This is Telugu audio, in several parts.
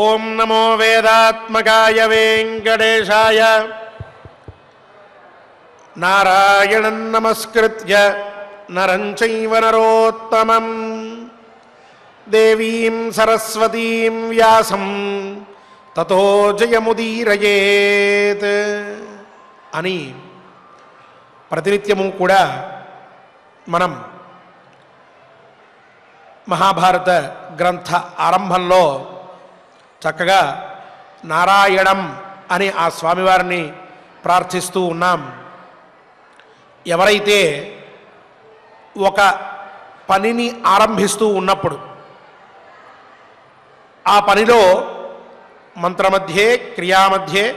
ఓం నమో వేదాత్మకాయ వెంకటేశాయ. నారాయణం నమస్కృత్య నరం చైవ నరోత్తమం దేవీం సరస్వతీం వ్యాసం తతో జయముదీరయేత్ అని ప్రతినిత్యము కూడా మనం మహాభారత గ్రంథ ఆరంభంలో చక్కగా నారాయణం అని ఆ స్వామివారిని ప్రార్థిస్తూ ఉన్నాం. ఎవరైతే ఒక పనిని ఆరంభిస్తూ ఉన్నప్పుడు ఆ పనిలో మంత్రమధ్యే క్రియామధ్యే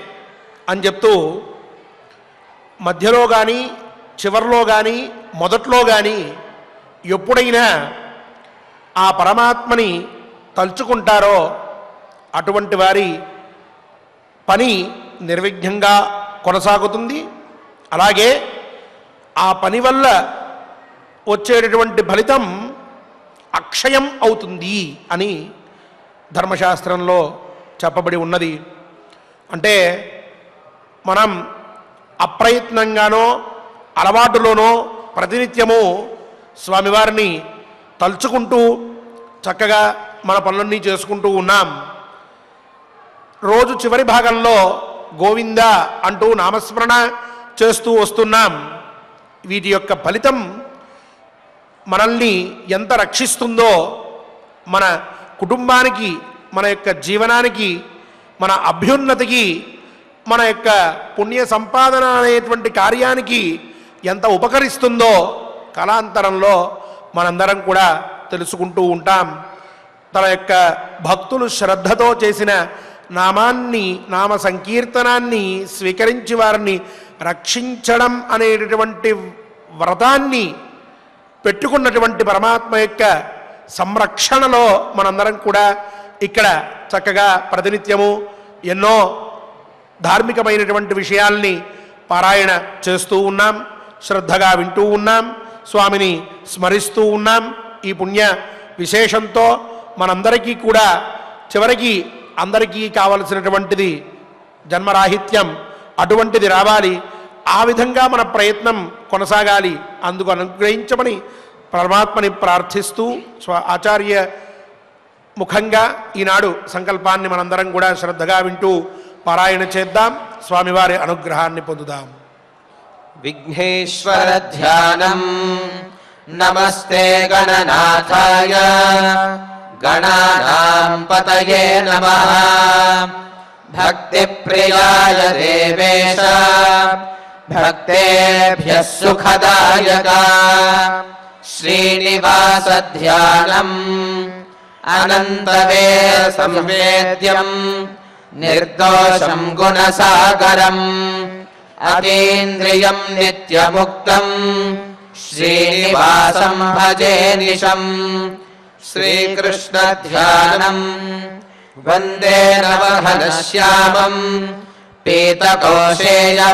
అని చెప్తూ మధ్యలో కానీ చివరిలో కానీ మొదట్లో కానీ ఎప్పుడైనా ఆ పరమాత్మని తలుచుకుంటారో అటువంటి వారి పని నిర్విఘ్నంగా కొనసాగుతుంది. అలాగే ఆ పని వల్ల వచ్చేటటువంటి ఫలితం అక్షయం అవుతుంది అని ధర్మశాస్త్రంలో చెప్పబడి ఉన్నది. అంటే మనం అప్రయత్నంగానో అలవాటులోనో ప్రతినిత్యము స్వామివారిని తలుచుకుంటూ చక్కగా మన పనులన్నీ చేసుకుంటూ ఉన్నాం. రోజు చివరి భాగంలో గోవింద అంటూ నామస్మరణ చేస్తూ వస్తున్నాం. వీటి యొక్క ఫలితం మనల్ని ఎంత రక్షిస్తుందో, మన కుటుంబానికి, మన యొక్క జీవనానికి, మన అభ్యున్నతికి, మన యొక్క పుణ్య సంపాదన అనేటువంటి కార్యానికి ఎంత ఉపకరిస్తుందో కాలాంతరంలో మనందరం కూడా తెలుసుకుంటూ ఉంటాం. తన యొక్క భక్తులు శ్రద్ధతో చేసిన నామాన్ని, నామ సంకీర్తనాన్ని స్వీకరించి వారిని రక్షించడం అనేటటువంటి వ్రతాన్ని పెట్టుకున్నటువంటి పరమాత్మ యొక్క సంరక్షణలో మనందరం కూడా ఇక్కడ చక్కగా ప్రతినిత్యము ఎన్నో ధార్మికమైనటువంటి విషయాల్ని పారాయణ చేస్తూ ఉన్నాం, శ్రద్ధగా వింటూ ఉన్నాం, స్వామిని స్మరిస్తూ ఉన్నాం. ఈ పుణ్య విశేషంతో మనందరికీ కూడా చివరికి అందరికీ కావలసినటువంటిది జన్మరాహిత్యం, అటువంటిది రావాలి. ఆ విధంగా మన ప్రయత్నం కొనసాగాలి. అందుకు అనుగ్రహించమని పరమాత్మని ప్రార్థిస్తూ ఆచార్య ముఖంగా ఈనాడు సంకల్పాన్ని మనందరం కూడా శ్రద్ధగా వింటూ పారాయణ చేద్దాం. స్వామివారి అనుగ్రహాన్ని పొందుదాం. విఘ్నేశ్వర ధ్యానం. నమస్తే గణనాథాయ గణానాం పతయే నమః. భక్తి ప్రియాయ దేవేశ భక్తేభ్యః సుఖదాయక. శ్రీనివాస ధ్యానం. అనంతవే సంవేద్యం నిర్దోషం గుణసాగరం. అతీంద్రియం నిత్యముక్తం శ్రీనివాసం భజే నిశం. శ్రీకృష్ణ ధ్యానం. వందే నవఘనశ్యామం పీతకౌశేయవాససం.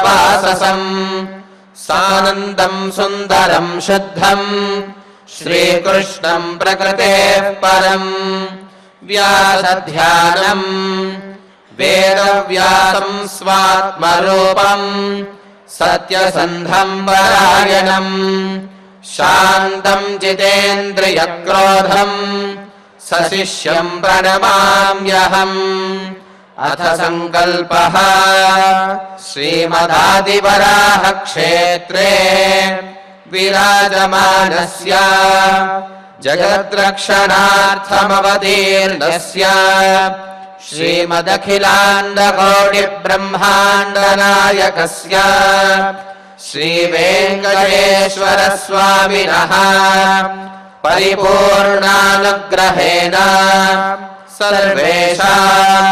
సానందం సుందరం శుద్ధం శ్రీకృష్ణం ప్రకృతేః పరం. వ్యాసధ్యానం. వేదవ్యాసం స్వాత్మరూపం సత్యసంధం పరాయణం. శాంతం జితేంద్రియక్రోధం సశిష్యం ప్రణమామ్యహం. అథ సంకల్పః. శ్రీమదాదివరాహ క్షేత్రే విరాజమానస్య జగద్రక్షణార్థమవతీర్ణస్య శ్రీమదఖిలాండకోటి బ్రహ్మాండ నాయకస్య శ్రీవేంకటేశ్వర స్వామినః పరిపూర్ణానుగ్రహేణ సర్వేషాం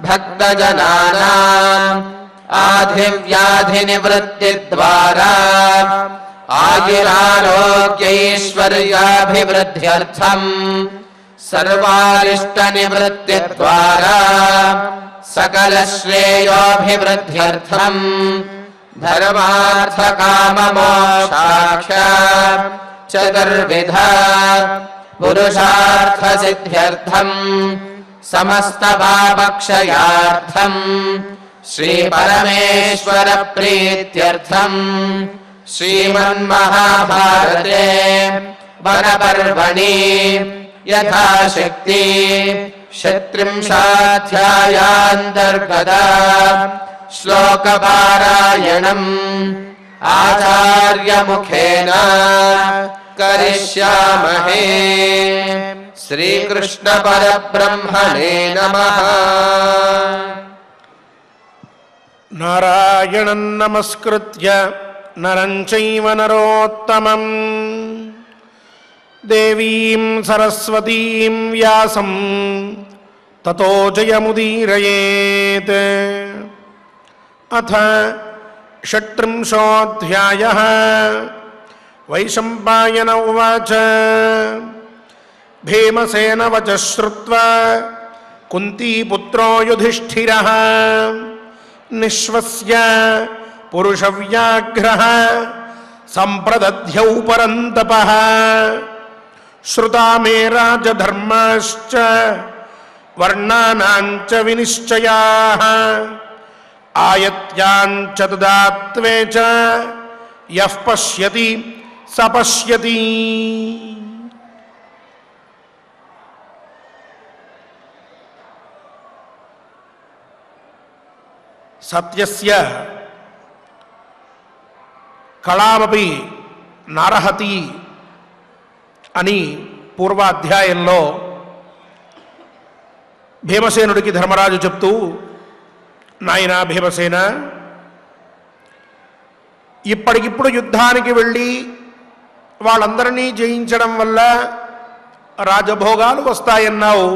భక్తజనానాం ఆధివ్యాధినివృత్తి ద్వారా ఆయురారోగ్యైశ్వర్యాభివృద్ధ్యర్థం సర్వారిష్టనివృత్తి ద్వారా సకల శ్రేయోభివృద్ధ్యర్థం ధర్మార్థకామమోక్షాక్ష చతుర్విధ పురుషార్థసిద్ధ్యర్థం समस्तपापक्षयार्थम् श्रीपरमेश्वर प्रीत्यर्थम् श्रीमन्महाभारते वनपर्वणि यथाशक्ति 36 श्लोकपारायणम् आचार्यमुखेन करिष्यामहे। श्रीकृष्ण परब्रह्मणे नमः। नारायणं नमस्कृत्य नरं चैव नरोत्तमं देवीं सरस्वतीं व्यासं ततो जयमुदीरयेत्। अथ 36 वैशम्पायन उवाच भीमसेन वचः श्रुत्वा कुन्तीपुत्रो युधिष्ठिरः निःश्वस्य पुरुषव्याघ्रः सम्प्रदध्यौ परन्तपः। श्रुता मे राजधर्माश्च वर्णानाञ्च विनिश्चयाः आयत्याञ्च ददात्वे च यः पश्यति स पश्यति। सत्यस्य कళామపి నారహతి అని పూర్వాధ్యాయంలో భీమసేనుడికి ధర్మరాజు చెప్తూ, నాయనా భీమసేన, ఇప్పటికిప్పుడు యుద్ధానికి వెళ్ళి వాళ్ళందరినీ జయించడం వల్ల రాజభోగాలు వస్తాయన్నావు,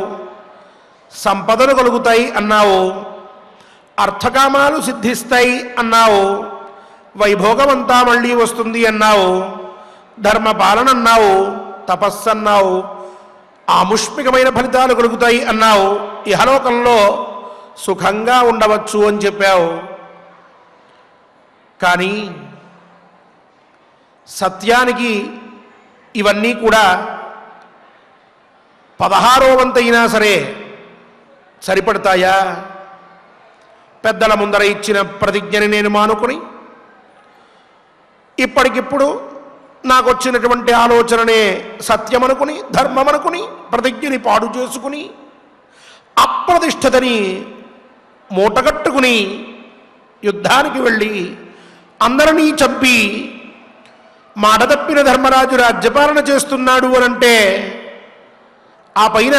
సంపదలు కలుగుతాయి అన్నావు, అర్థకామాలు సిద్ధిస్తాయి అన్నావు, వైభోగమంతా మళ్ళీ వస్తుంది అన్నావు, ధర్మపాలన అన్నావు, తపస్సు అన్నావు, ఆముష్మికమైన ఫలితాలు కలుగుతాయి అన్నావు, ఇహలోకంలో సుఖంగా ఉండవచ్చు అని చెప్పావు. కానీ సత్యానికి ఇవన్నీ కూడా 16వ వంతైనా సరే సరిపడతాయా? పెద్దల ముందర ఇచ్చిన ప్రతిజ్ఞని నేను మానుకుని ఇప్పటికిప్పుడు నాకు వచ్చినటువంటి ఆలోచననే సత్యమనుకుని ధర్మమనుకుని ప్రతిజ్ఞని పాడు చేసుకుని అప్రతిష్ఠతని మూటగట్టుకుని యుద్ధానికి వెళ్ళి అందరినీ చంపి మాట తప్పిన ధర్మరాజు రాజ్యపాలన చేస్తున్నాడు అనంటే ఆ పైన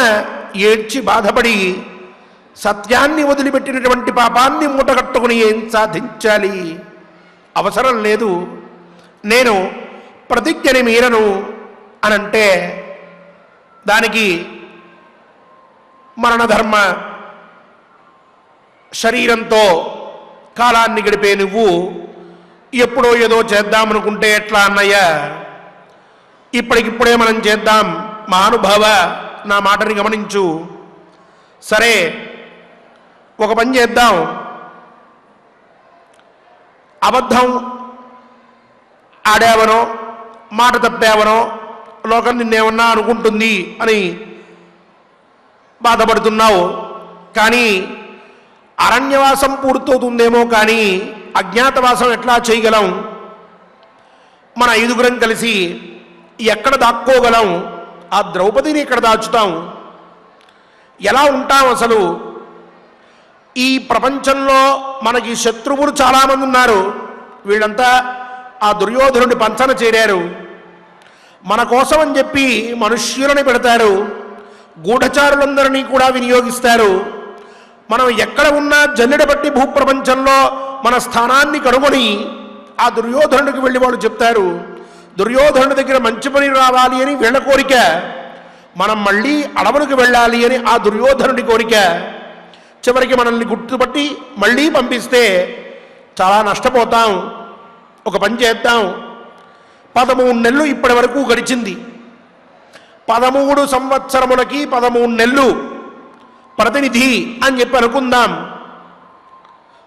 ఏడ్చి బాధపడి సత్యాన్ని వదిలిపెట్టినటువంటి పాపాన్ని మూటగట్టుకుని ఏం సాధించాలి? అవసరం లేదు, నేను ప్రతిజ్ఞని మీరను అనంటే దానికి మరణధర్మ శరీరంతో కాలాన్ని గడిపే నువ్వు ఎప్పుడో ఏదో చేద్దామనుకుంటే ఎట్లా అన్నయ్య? ఇప్పటికిప్పుడే మనం చేద్దాం. మహానుభావ, నా మాటని గమనించు. సరే, ఒక పని చేద్దాం. అబద్ధం ఆడావనో మాట తప్పావనో లోకం నిన్నేమన్నా అనుకుంటుంది అని బాధపడుతున్నావు. కానీ అరణ్యవాసం పూర్తవుతుందేమో కానీ అజ్ఞాతవాసం ఎట్లా చేయగలం? మన 5గురం కలిసి ఎక్కడ దాక్కోగలం? ఆ ద్రౌపదిని ఎక్కడ దాచుతాం? ఎలా ఉంటాం అసలు? ఈ ప్రపంచంలో మనకి శత్రువులు చాలామంది ఉన్నారు. వీళ్ళంతా ఆ దుర్యోధనుడి పంచన చేరారు. మన కోసం అని చెప్పి మనుష్యులని పెడతారు, గూఢచారులందరినీ కూడా వినియోగిస్తారు. మనం ఎక్కడ ఉన్నా జల్లెడ బట్టి భూప్రపంచంలో మన స్థానాన్ని కనుగొని ఆ దుర్యోధనుడికి వెళ్ళి వాళ్ళు చెప్తారు. దుర్యోధనుడి దగ్గర మంచి పని రావాలి అని వీళ్ళ కోరిక, మనం మళ్ళీ అడవులకు వెళ్ళాలి అని ఆ దుర్యోధనుడి కోరిక. చివరికి మనల్ని గుర్తుపట్టి మళ్ళీ పంపిస్తే చాలా నష్టపోతాం. ఒక పని చేద్దాం. 13 నెలలు ఇప్పటి వరకు గడిచింది. 13 సంవత్సరములకి 13 నెలలు ప్రతినిధి అని చెప్పి అనుకుందాం.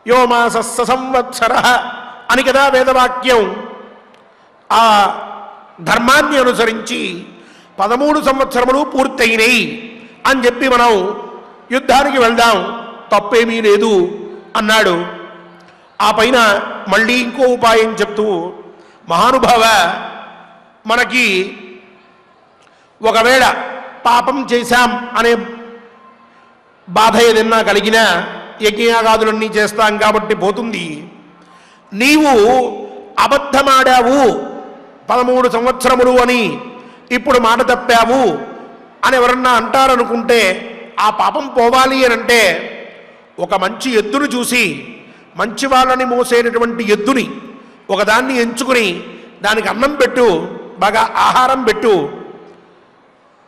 యో మాసస్స సంవత్సర అని కదా వేదవాక్యం. ఆ ధర్మాన్ని అనుసరించి 13 సంవత్సరములు పూర్తయినాయి అని చెప్పి మనం యుద్ధానికి వెళ్దాం, తప్పేమీ లేదు అన్నాడు. ఆ పైన మళ్ళీ ఇంకో ఉపాయం చెప్తూ, మహానుభావ, మనకి ఒకవేళ పాపం చేశాం అనే బాధ ఏదన్నా కలిగినా యజ్ఞయాగాదులన్నీ చేస్తాం కాబట్టి పోతుంది. నీవు అబద్ధమాడావు 13 సంవత్సరములు అని ఇప్పుడు మాట తప్పావు అని ఎవరన్నా అంటారనుకుంటే ఆ పాపం పోవాలి అని అంటే ఒక మంచి ఎద్దును చూసి, మంచి వాళ్ళని మోసేటటువంటి ఎద్దుని ఒకదాన్ని ఎంచుకుని దానికి అన్నం పెట్టు, బాగా ఆహారం పెట్టు.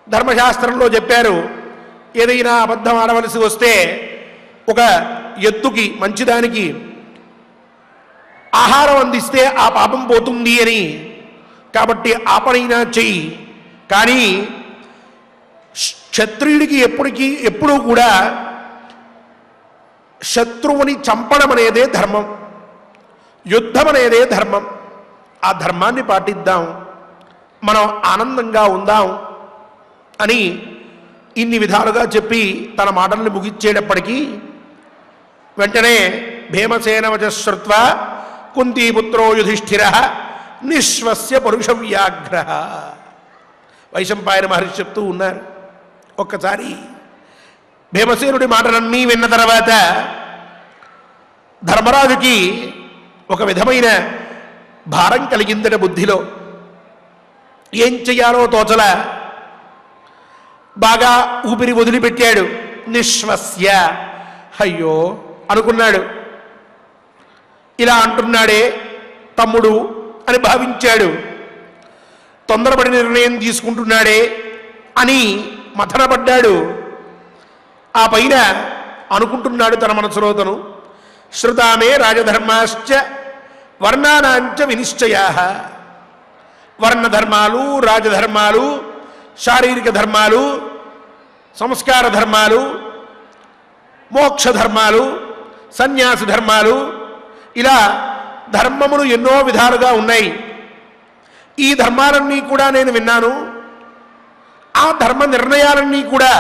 ధర్మశాస్త్రంలో చెప్పారు, ఏదైనా అబద్ధం ఆడవలసి వస్తే ఒక ఎద్దుకి మంచిదానికి ఆహారం అందిస్తే ఆ పాపం పోతుంది అని. కాబట్టి ఆ పనైనా చెయ్యి. కానీ క్షత్రియుడికి ఎప్పుడూ కూడా శత్రువుని చంపడం అనేదే ధర్మం, యుద్ధం అనేదే ధర్మం. ఆ ధర్మాన్ని పాటిద్దాం, మనం ఆనందంగా ఉందాం అని ఇన్ని విధాలుగా చెప్పి తన మాటల్ని ముగిచ్చేటప్పటికీ వెంటనే భీమసేనవచశ్రుత్వ కుంతీపుత్రో యుధిష్ఠిర నిశ్వస్య పరుషవ్యాఘ్ర. వైశంపాయన మహర్షి చెప్తూ ఉన్నారు. ఒక్కసారి భీమసేనుడి మాటలన్నీ విన్న తర్వాత ధర్మరాజుకి ఒక విధమైన భారం కలిగిందట బుద్ధిలో. ఏం చెయ్యాలో తోచలా. బాగా ఊపిరి వదిలిపెట్టాడు. నిశ్వస్య, అయ్యో అనుకున్నాడు. ఇలా అంటున్నాడే తమ్ముడు అని భావించాడు. తొందరపడి నిర్ణయం తీసుకుంటున్నాడే అని మథనపడ్డాడు. ఆ పైన అనుకుంటున్నాడు తన మనసులో తను, శ్రుతామే రాజధర్మాశ్చ వర్ణానాంచ వినిశ్చయా. వర్ణధర్మాలు, రాజధర్మాలు, శారీరక ధర్మాలు, సంస్కార ధర్మాలు, మోక్ష ధర్మాలు, సన్యాస ధర్మాలు, ఇలా ధర్మములు ఎన్నో విధాలుగా ఉన్నాయి. ఈ ధర్మాలన్నీ కూడా నేను విన్నాను. ఆ ధర్మ నిర్ణయాలన్నీ కూడా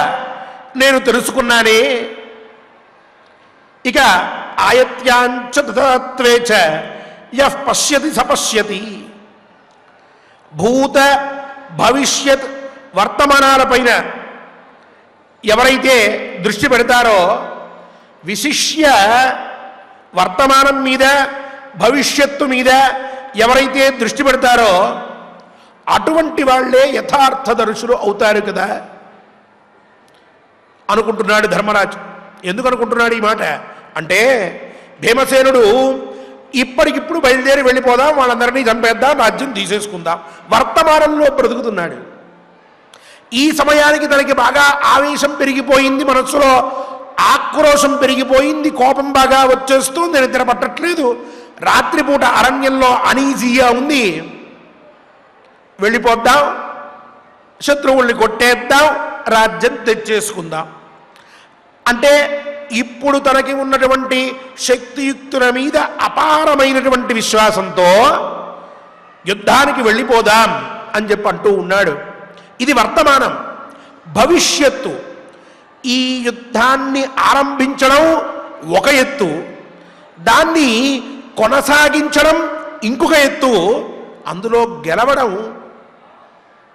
నేను తెలుసుకున్నానే. ఇక ఆయత్యాంచ తత్వేచ యః పశ్యతి సపశ్యతి. భూత భవిష్యత్ వర్తమానాలపైన ఎవరైతే దృష్టి పెడతారో, విశిష్య వర్తమానం మీద భవిష్యత్తు మీద ఎవరైతే దృష్టి పెడతారో అటువంటి వాళ్లే యథార్థదర్శులు అవుతారు కదా అనుకుంటున్నాడు ధర్మరాజు. ఎందుకు అనుకుంటున్నాడు ఈ మాట అంటే, భీమసేనుడు ఇప్పటికిప్పుడు బయలుదేరి వెళ్ళిపోదాం, వాళ్ళందరినీ చంపేద్దాం, రాజ్యం తీసేసుకుందాం, వర్తమానంలో బ్రతుకుతున్నాడు. ఈ సమయానికి తనకి బాగా ఆవేశం పెరిగిపోయింది, మనస్సులో ఆక్రోశం పెరిగిపోయింది, కోపం బాగా వచ్చేస్తుంది, నిద్ర పట్టట్లేదు, రాత్రిపూట అరణ్యంలో అనీజీగా ఉంది. వెళ్ళిపోద్దాం, శత్రువుల్ని కొట్టేద్దాం, రాజ్యం తెచ్చేసుకుందాం అంటే ఇప్పుడు తనకి ఉన్నటువంటి శక్తియుక్తుల మీద అపారమైనటువంటి విశ్వాసంతో యుద్ధానికి వెళ్ళిపోదాం అని చెప్పి అంటూ ఉన్నాడు. ఇది వర్తమానం. భవిష్యత్తు, ఈ యుద్ధాన్ని ఆరంభించడం ఒక ఎత్తు, దాన్ని కొనసాగించడం ఇంకొక ఎత్తు, అందులో గెలవడం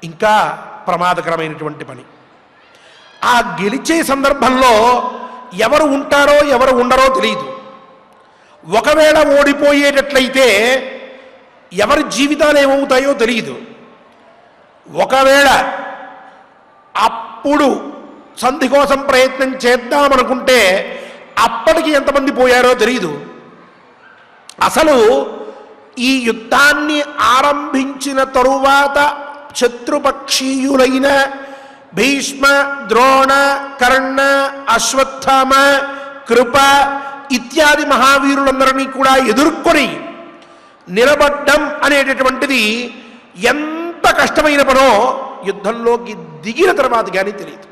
ఇంకా ప్రమాదకరమైనటువంటి పని. ఆ గెలిచే సందర్భంలో ఎవరు ఉంటారో ఎవరు ఉండరో తెలియదు. ఒకవేళ ఓడిపోయేటట్లయితే ఎవరి జీవితాలు ఏమవుతాయో తెలియదు. ఒకవేళ అప్పుడు సంధి కోసం ప్రయత్నం చేద్దామనుకుంటే అప్పటికి ఎంతమంది పోయారో తెలియదు. అసలు ఈ యుద్ధాన్ని ఆరంభించిన తరువాత శత్రుపక్షీయులైన భీష్మ, ద్రోణ, కర్ణ, అశ్వత్థామ, కృప ఇత్యాది మహావీరులందరినీ కూడా ఎదుర్కొని నిలబడ్డం అనేటటువంటిది ఎంత కష్టమైన పనో యుద్ధంలోకి దిగిన తర్వాత కానీ తెలియదు.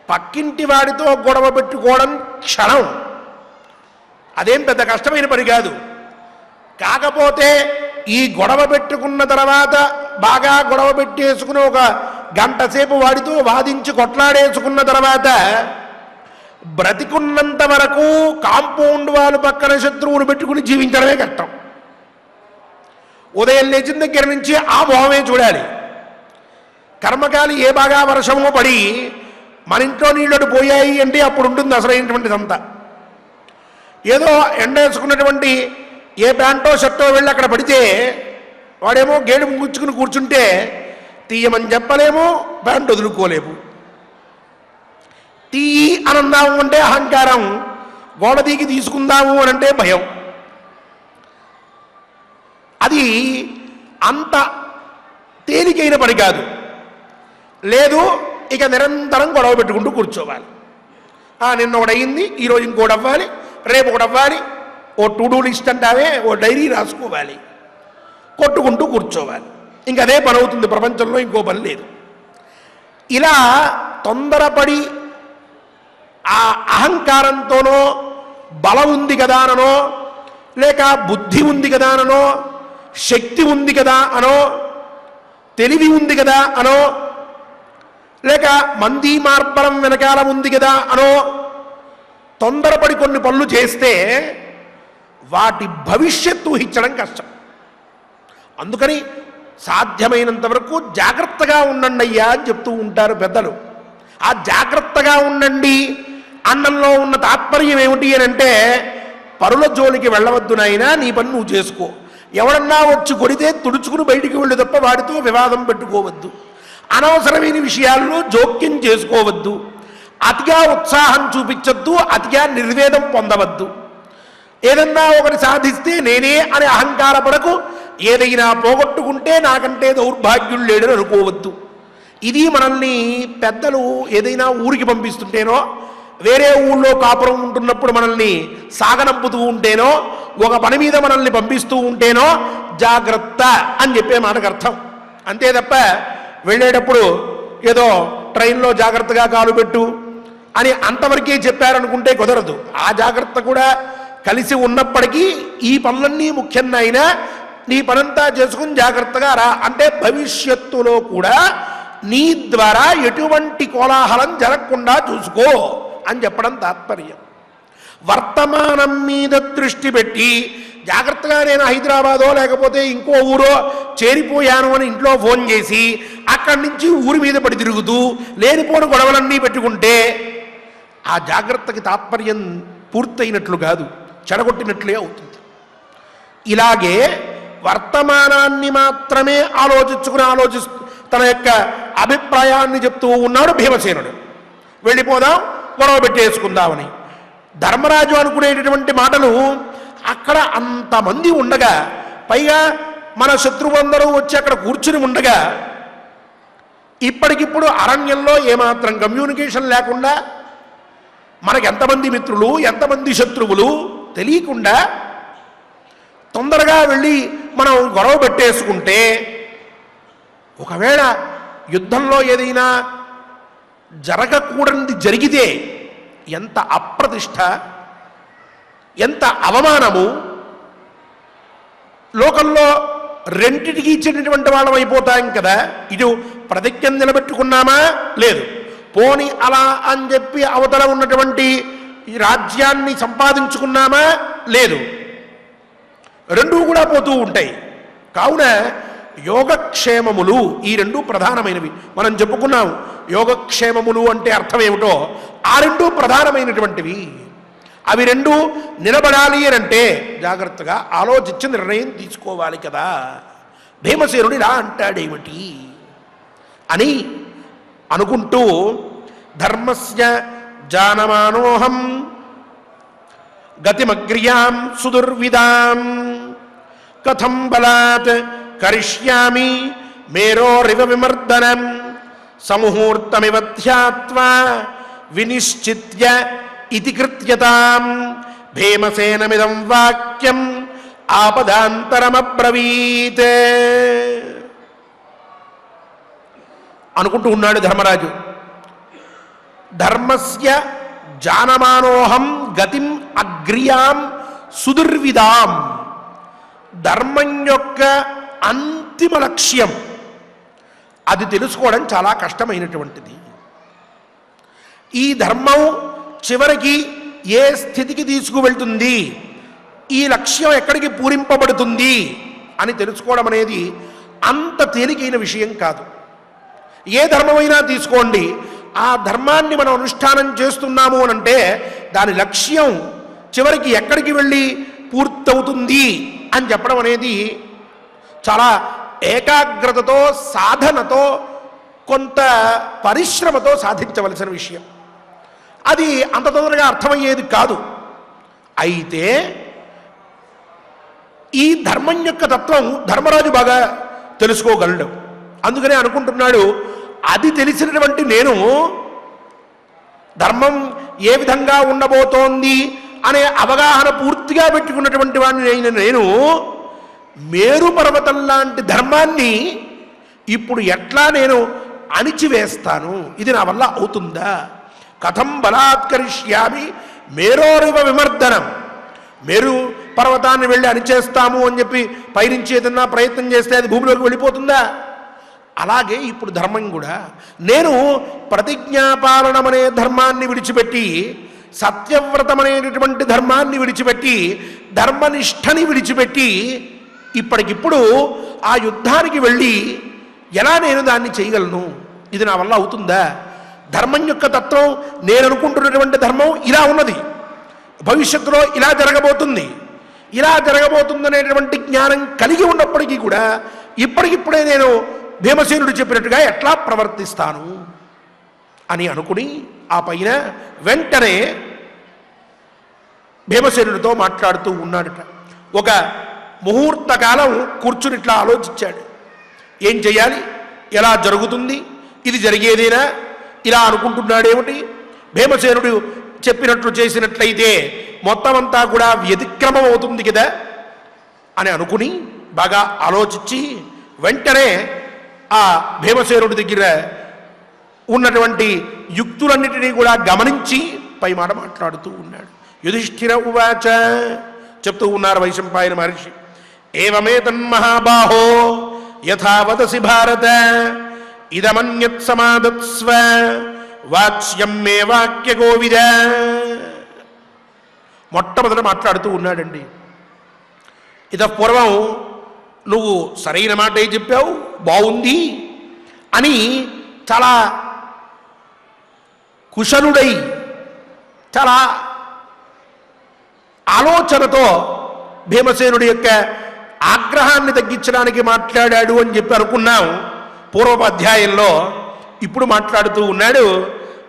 పక్కింటి వాడితో గొడవ పెట్టుకోవడం క్షణం, అదేం పెద్ద కష్టమైన పని కాదు. కాకపోతే ఈ గొడవ పెట్టుకున్న తర్వాత బాగా గొడవ పెట్టేసుకుని ఒక గంట సేపు వాడితో వాదించి కొట్లాడేసుకున్న తర్వాత బ్రతికున్నంత వరకు కాంపౌండ్ వాళ్ళు పక్కన శత్రువులు పెట్టుకుని జీవించడమే కష్టం. ఉదయం లేచిన దగ్గర నుంచి ఆ మొహమే చూడాలి. కర్మకాలి ఏ బాగా వర్షమో పడి మన ఇంట్లో నీళ్ళు పోయాయి అంటే అప్పుడు ఉంటుంది అసలైనటువంటిదంతా. ఏదో ఎండ వేసుకున్నటువంటి ఏ ప్యాంటో షర్టో వెళ్ళి అక్కడ పడితే వాడేమో గేడు ముచ్చుకుని కూర్చుంటే తీయమని చెప్పలేము, ప్యాంట్ వదులుకోలేము. తీయి అని అందాము అంటే అహంకారం, గోడ దిగి తీసుకుందాము అని అంటే భయం. అది అంత తేలికైన పని కాదు. లేదు, ఇక నిరంతరం గొడవ పెట్టుకుంటూ కూర్చోవాలి. నిన్న ఒకటి అయింది, ఈరోజు ఇంకోటి అవ్వాలి, రేపు ఒకటి అవ్వాలి, ఓ టు డూ లిస్ట్ అంటావే, ఓ డైరీ రాసుకోవాలి, కొట్టుకుంటూ కూర్చోవాలి. ఇంక అదే పని అవుతుంది, ప్రపంచంలో ఇంకో పని లేదు. ఇలా తొందరపడి ఆ అహంకారంతోనో బలం ఉంది కదా అనో, లేక బుద్ధి ఉంది కదా అనో, శక్తి ఉంది కదా అనో, తెలివి ఉంది కదా అనో, లేక మంది మార్బలం వెనకాల ఉంది కదా అనో తొందరపడి కొన్ని పనులు చేస్తే వాటి భవిష్యత్తు ఊహించడం కష్టం. అందుకని సాధ్యమైనంత వరకు జాగ్రత్తగా ఉండండి అయ్యా అని చెప్తూ ఉంటారు పెద్దలు. ఆ జాగ్రత్తగా ఉండండి అన్నంలో ఉన్న తాత్పర్యం ఏమిటి అని అంటే, పరుల జోలికి వెళ్ళవద్దు నాయనా, నీ పని నువ్వు చేసుకో. ఎవడన్నా వచ్చి కొడితే తుడుచుకుని బయటికి వెళ్ళి తప్ప వాడితో వివాదం పెట్టుకోవద్దు. అనవసరమైన విషయాల్లో జోక్యం చేసుకోవద్దు. అతిగా ఉత్సాహం చూపించద్దు, అతిగా నిర్వేదం పొందవద్దు. ఏదన్నా ఒకటి సాధిస్తే నేనే అని అహంకారపడకు. ఏదైనా పోగొట్టుకుంటే నాకంటే దౌర్భాగ్యులు లేడని అనుకోవద్దు. ఇది మనల్ని పెద్దలు ఏదైనా ఊరికి పంపిస్తుంటేనో, వేరే ఊళ్ళో కాపురం ఉంటున్నప్పుడు మనల్ని సాగనంపుతూ ఉంటేనో, ఒక పని మీద మనల్ని పంపిస్తూ ఉంటేనో జాగ్రత్త అని చెప్పే మాటకు అర్థం. అంతే తప్ప వెళ్ళేటప్పుడు ఏదో ట్రైన్లో జాగ్రత్తగా కాలు పెట్టు అని అంతవరకే చెప్పారనుకుంటే కుదరదు. ఆ జాగ్రత్త కూడా కలిసి ఉన్నప్పటికీ ఈ పనులన్నీ ముఖ్యంగా అయినా నీ పనంతా చేసుకుని జాగ్రత్తగా రా అంటే భవిష్యత్తులో కూడా నీ ద్వారా ఎటువంటి కోలాహలం జరగకుండా చూసుకో అని చెప్పడం తాత్పర్యం. వర్తమానం మీద దృష్టి పెట్టి జాగ్రత్తగా నేను హైదరాబాదో లేకపోతే ఇంకో ఊరో చేరిపోయాను అని ఇంట్లో ఫోన్ చేసి అక్కడి నుంచి ఊరి మీద పడి తిరుగుతూ లేనిపోని గొడవలన్నీ పెట్టుకుంటే ఆ జాగ్రత్తకి తాత్పర్యం పూర్తయినట్లు కాదు, చెడగొట్టినట్లే అవుతుంది. ఇలాగే వర్తమానాన్ని మాత్రమే ఆలోచిస్తూ తన యొక్క అభిప్రాయాన్ని చెప్తూ ఉన్నాడు భీమసేనుడు. వెళ్ళిపోదాం, గొడవ పెట్టేసుకుందామని. ధర్మరాజు అనుకునేటటువంటి మాటలు అక్కడ అంతమంది ఉండగా, పైగా మన శత్రువులందరూ వచ్చి అక్కడ కూర్చుని ఉండగా, ఇప్పటికిప్పుడు అరణ్యంలో ఏమాత్రం కమ్యూనికేషన్ లేకుండా మనకు ఎంతమంది మిత్రులు ఎంతమంది శత్రువులు తెలియకుండా తొందరగా వెళ్ళి మనం గొడవ పెట్టేసుకుంటే, ఒకవేళ యుద్ధంలో ఏదైనా జరగకూడనిది జరిగితే ఎంత అప్రతిష్ట, ఎంత అవమానము. లోకంలో రెంటిటికి ఇచ్చేటటువంటి వాళ్ళం అయిపోతాం కదా. ఇటు ప్రతిజ్ఞ నిలబెట్టుకున్నామా లేదు, పోని అలా అని చెప్పి అవతల ఉన్నటువంటి ఈ రాజ్యాన్ని సంపాదించుకున్నామా లేదు, రెండూ కూడా పోతూ ఉంటాయి. కావున యోగక్షేమములు ఈ రెండు ప్రధానమైనవి. మనం చెప్పుకున్నాం యోగక్షేమములు అంటే అర్థం ఏమిటో. ఆ రెండు ప్రధానమైనటువంటివి. అవి రెండు నిలబడాలి అని అంటే జాగ్రత్తగా ఆలోచించి నిర్ణయం తీసుకోవాలి కదా. భీమసేనుడు ఇలా అంటాడేమిటి అని అనుకుంటూ, ధర్మస్య జానమానోహం గతిమగ్ర్యాం సుదుర్విదాం కథం బలాత్ కరిష్యామి మేరోరివ విమర్దనం సముహూర్తమివ ధ్యాత్వా వినిశ్చిత్య ఇతి కృత్యతాం భీమసేనమిదం వాక్యం ఆపదాంతరమబ్రవీత్ అనుకుంటూ ఉన్నాడు ధర్మరాజు. ధర్మస్య జానమానోహం గతిం అగ్ర్యాం సుదుర్విదాం. ధర్మం యొక్క అంతిమ లక్ష్యం అది తెలుసుకోవడం చాలా కష్టమైనటువంటిది. ఈ ధర్మం చివరికి ఏ స్థితికి తీసుకువెళ్తుంది, ఈ లక్ష్యం ఎక్కడికి పూరింపబడుతుంది అని తెలుసుకోవడం అనేది అంత తేలికైన విషయం కాదు. ఏ ధర్మమైనా తీసుకోండి, ఆ ధర్మాన్ని మనం అనుష్ఠానం చేస్తున్నాము అనంటే దాని లక్ష్యం చివరికి ఎక్కడికి వెళ్ళి పూర్తవుతుంది అని చెప్పడం అనేది చాలా ఏకాగ్రతతో, సాధనతో, కొంత పరిశ్రమతో సాధించవలసిన విషయం. అది అంత తొందరగా అర్థమయ్యేది కాదు. అయితే ఈ ధర్మం యొక్క తత్వం ధర్మరాజు బాగా తెలుసుకోగలడు. అందుకనే అనుకుంటున్నాడు, అది తెలిసినటువంటి నేను ధర్మం ఏ విధంగా ఉండబోతోంది అనే అవగాహన పూర్తిగా పెట్టుకున్నటువంటి వాడిని నేను మేరు పర్వతం లాంటి ధర్మాన్ని ఇప్పుడు ఎట్లా నేను అణిచివేస్తాను, ఇది నా వల్ల అవుతుందా? కథం బలాత్కరిష్యామి మేరోరివ విమర్దనం. మేరు పర్వతాన్ని వెళ్ళి అణిచేస్తాము అని చెప్పి పైనుంచి ఏదన్నా ప్రయత్నం చేస్తే అది భూమిలోకి వెళ్ళిపోతుందా? అలాగే ఇప్పుడు ధర్మం కూడా నేను ప్రతిజ్ఞాపాలనం అనే ధర్మాన్ని విడిచిపెట్టి, సత్యవ్రతం అనేటటువంటి ధర్మాన్ని విడిచిపెట్టి, ధర్మనిష్టని విడిచిపెట్టి ఇప్పటికిప్పుడు ఆ యుద్ధానికి వెళ్ళి ఎలా నేను దాన్ని చేయగలను, ఇది నా వల్ల అవుతుందా? ధర్మం యొక్క తత్వం నేను అనుకుంటున్నటువంటి ధర్మం ఇలా ఉన్నది, భవిష్యత్తులో ఇలా జరగబోతుంది, ఇలా జరగబోతుందనేటువంటి జ్ఞానం కలిగి ఉన్నప్పటికీ కూడా ఇప్పటికిప్పుడే నేను భీమసేనుడు చెప్పినట్టుగా ఎట్లా ప్రవర్తిస్తాను అని అనుకుని ఆ పైన వెంటనే భీమసేనుడితో మాట్లాడుతూ ఉన్నాడట. ఒక ముహూర్త కాలం కూర్చుని ఇట్లా ఆలోచించాడు, ఏం చేయాలి, ఎలా జరుగుతుంది, ఇది జరిగేదేనా, ఇలా అనుకుంటున్నాడేమిటి, భీమసేనుడు చెప్పినట్లు చేసినట్లయితే మొత్తం అంతా కూడా వ్యతిక్రమం అవుతుంది కదా అని అనుకుని బాగా ఆలోచించి వెంటనే ఆ భీమసేనుడి దగ్గర ఉన్నటువంటి యుక్తులన్నిటినీ కూడా గమనించి పై మాట మాట్లాడుతూ ఉన్నాడు. యుధిష్ఠిర ఉవాచ, చెప్తూ ఉన్నారు వైశంపాయన మహర్షి, ఏవమేతన్మహాబాహో యథా వదసి భారత ఇదమన్యత్ సమాదత్స్వ వాచ్యం మే వాక్య గోవిద. మొట్టమొదట మాట్లాడుతూ ఉన్నాడండి. ఇత పూర్వం నువ్వు సరైన మాటే చెప్పావు, బాగుంది అని చాలా కుశలుడై చాలా ఆలోచనతో భీమసేనుడి యొక్క ఆగ్రహాన్ని తగ్గించడానికి మాట్లాడాడు అని చెప్పి అనుకున్నాం పూర్వోపాధ్యాయంలో. ఇప్పుడు మాట్లాడుతూ ఉన్నాడు,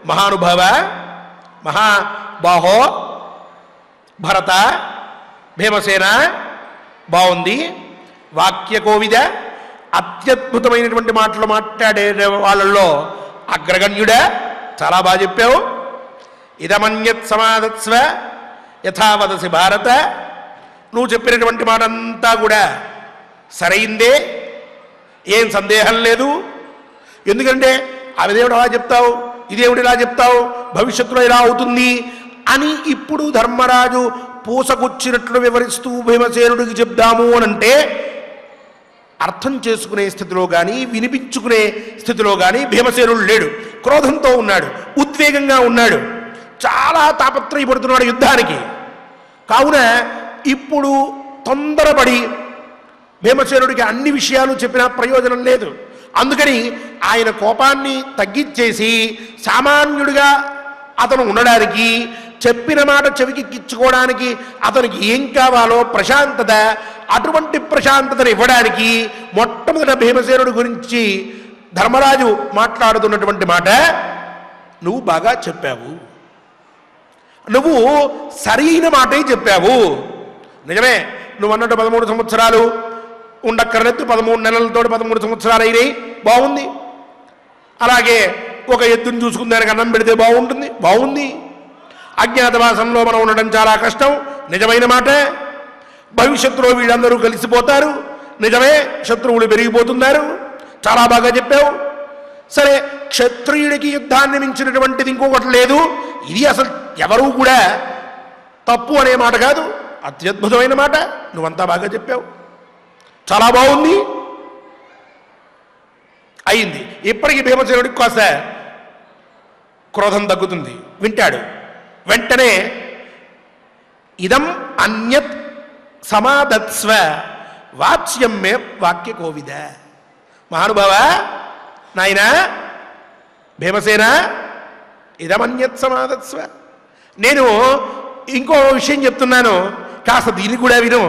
మహానుభావ, మహాబాహో, భరత, భీమసేన, బాగుంది, వాక్య కోవిద, అత్యద్భుతమైనటువంటి మాటలు మాట్లాడే వాళ్ళల్లో అగ్రగణ్యుడా, చాలా బాగా చెప్పావు. ఇదమన్యత్ సమాదత్స్వ యథావదసి భారత, నువ్వు చెప్పినటువంటి మాట అంతా కూడా సరైందే, ఏం సందేహం లేదు. ఎందుకంటే అవిదేవుడు అలా చెప్తావు, ఇదేవుడు ఇలా చెప్తావు, భవిష్యత్తులో ఇలా అవుతుంది అని ఇప్పుడు ధర్మరాజు పూసకొచ్చినట్లు వివరిస్తూ భీమసేనుడికి చెప్దాము అనంటే అర్థం చేసుకునే స్థితిలో కానీ వినిపించుకునే స్థితిలో కానీ భీమసేనుడు లేడు. క్రోధంతో ఉన్నాడు, ఉద్వేగంగా ఉన్నాడు, చాలా తాపత్రయపడుతున్నాడు యుద్ధానికి. కావున ఇప్పుడు తొందరపడి భీమసేనుడికి అన్ని విషయాలు చెప్పినా ప్రయోజనం లేదు. అందుకని ఆయన కోపాన్ని తగ్గించేసి సామాన్యుడిగా అతను ఉండడానికి, చెప్పిన మాట చెవికిచ్చుకోవడానికి అతనికి ఏం కావాలో ప్రశాంతత, అటువంటి ప్రశాంతతను ఇవ్వడానికి మొట్టమొదట భీమసేనుడి గురించి ధర్మరాజు మాట్లాడుతున్నటువంటి మాట, నువ్వు బాగా చెప్పావు, నువ్వు సరైన మాటే చెప్పావు. నిజమే, నువ్వు అన్నట్టు 13 సంవత్సరాలు ఉండక్కర్లేదు, 13 నెలలతో 13 సంవత్సరాలు అయినాయి, బాగుంది. అలాగే ఒక ఎద్దుని చూసుకుని దానికి అన్నం పెడితే బాగుంటుంది, బాగుంది. అజ్ఞాతవాసంలో మనం ఉండడం చాలా కష్టం, నిజమైన మాట. భవిష్యత్తులో వీళ్ళందరూ కలిసిపోతారు, నిజమే, శత్రువులు పెరిగిపోతున్నారు, చాలా బాగా చెప్పావు. సరే, క్షత్రియుడికి యుద్ధాన్ని మించినటువంటిది ఇంకొకటి లేదు, ఇది అసలు ఎవరూ కూడా తప్పు అనే మాట కాదు, అత్యద్భుతమైన మాట, నువ్వంతా బాగా చెప్పావు, చాలా బాగుంది, అయింది. ఇప్పటికీ భీమసేనుడికి కాస్త క్రోధం తగ్గుతుంది, వింటాడు. వెంటనే ఇదం అన్యత్ సమాదత్స్వ వాచ్యం మే వాక్య కోవిద. మహానుభావ, నాయనా భీమసేన, ఇదమన్యత్ సమాదత్స్వ, నేను ఇంకో విషయం చెప్తున్నాను, కాస్త దీన్ని కూడా విను,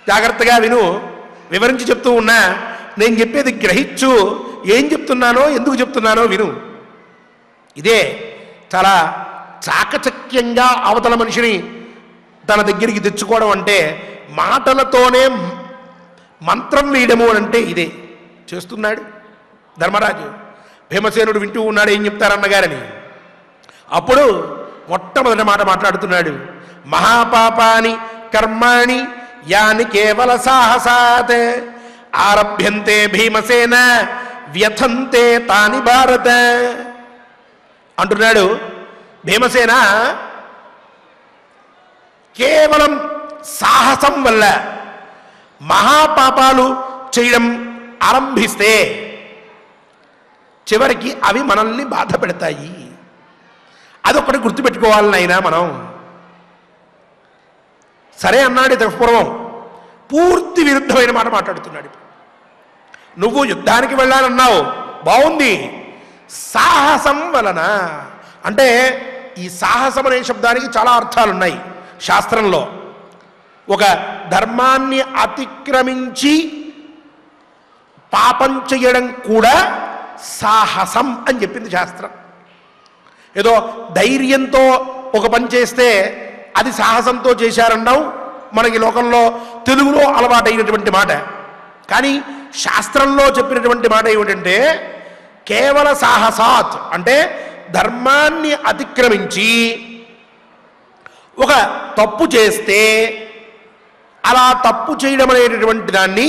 జాగ్రత్తగా విను, వివరించి చెప్తూ ఉన్నా, నేను చెప్పేది గ్రహించు, ఏం చెప్తున్నానో ఎందుకు చెప్తున్నానో విను. ఇదే చాలా చాకచక్యంగా అవతల మనిషిని తన దగ్గరికి తెచ్చుకోవడం అంటే, మాటలతోనే మంత్రం వేయడము అంటే ఇదే చేస్తున్నాడు ధర్మరాజు. భీమసేనుడు వింటూ ఉన్నాడు ఏం చెప్తారన్నగారని. అప్పుడు మొట్టమొదటి మాట మాట్లాడుతున్నాడు. మహాపాపాని కర్మాణి యాని కేవల సాహసాత్ ఆరభ్యంతే భీమసేన వ్యథంతే తాని భారత అంటున్నాడు. భీమసేన కేవలం సాహసం వల్ల మహాపాపాలు చేయడం ఆరంభిస్తే చివరికి అవి మనల్ని బాధ పెడతాయి. అదొకటి గుర్తుపెట్టుకోవాలనైనా మనం. సరే అన్నాడు ఇంతకు పూర్వం. పూర్తి విరుద్ధమైన మాట మాట్లాడుతున్నాడు. నువ్వు యుద్ధానికి వెళ్ళాలన్నావు, బాగుంది. సాహసం వలన అంటే ఈ సాహసం అనే శబ్దానికి చాలా అర్థాలున్నాయి శాస్త్రంలో. ఒక ధర్మాన్ని అతిక్రమించి పాపం చేయడం కూడా సాహసం అని చెప్పింది శాస్త్రం. ఏదో ధైర్యంతో ఒక పని చేస్తే అది సాహసంతో చేశారన్నాం మనకి లోకంలో తెలుగులో అలవాటైనటువంటి మాట. కానీ శాస్త్రంలో చెప్పినటువంటి మాట ఏమిటంటే, కేవల సాహసాత్ అంటే ధర్మాన్ని అతిక్రమించి ఒక తప్పు చేస్తే అలా తప్పు చేయడం అనేటటువంటి దాన్ని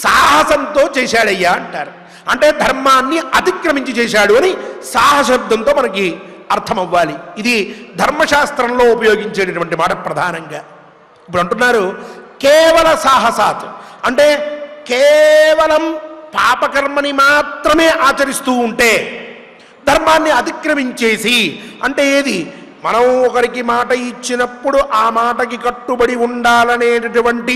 సాహసంతో చేశాడయ్యా అంటారు. అంటే ధర్మాన్ని అతిక్రమించి చేశాడు అని సాహశబ్దంతో మనకి అర్థం అవ్వాలి. ఇది ధర్మశాస్త్రంలో ఉపయోగించేటటువంటి మాట ప్రధానంగా. ఇప్పుడు అంటున్నారు కేవల సాహసాత్ అంటే కేవలం పాపకర్మని మాత్రమే ఆచరిస్తూ ఉంటే, ధర్మాన్ని అతిక్రమించేసి అంటే ఏది, మనం ఒకరికి మాట ఇచ్చినప్పుడు ఆ మాటకి కట్టుబడి ఉండాలనేటటువంటి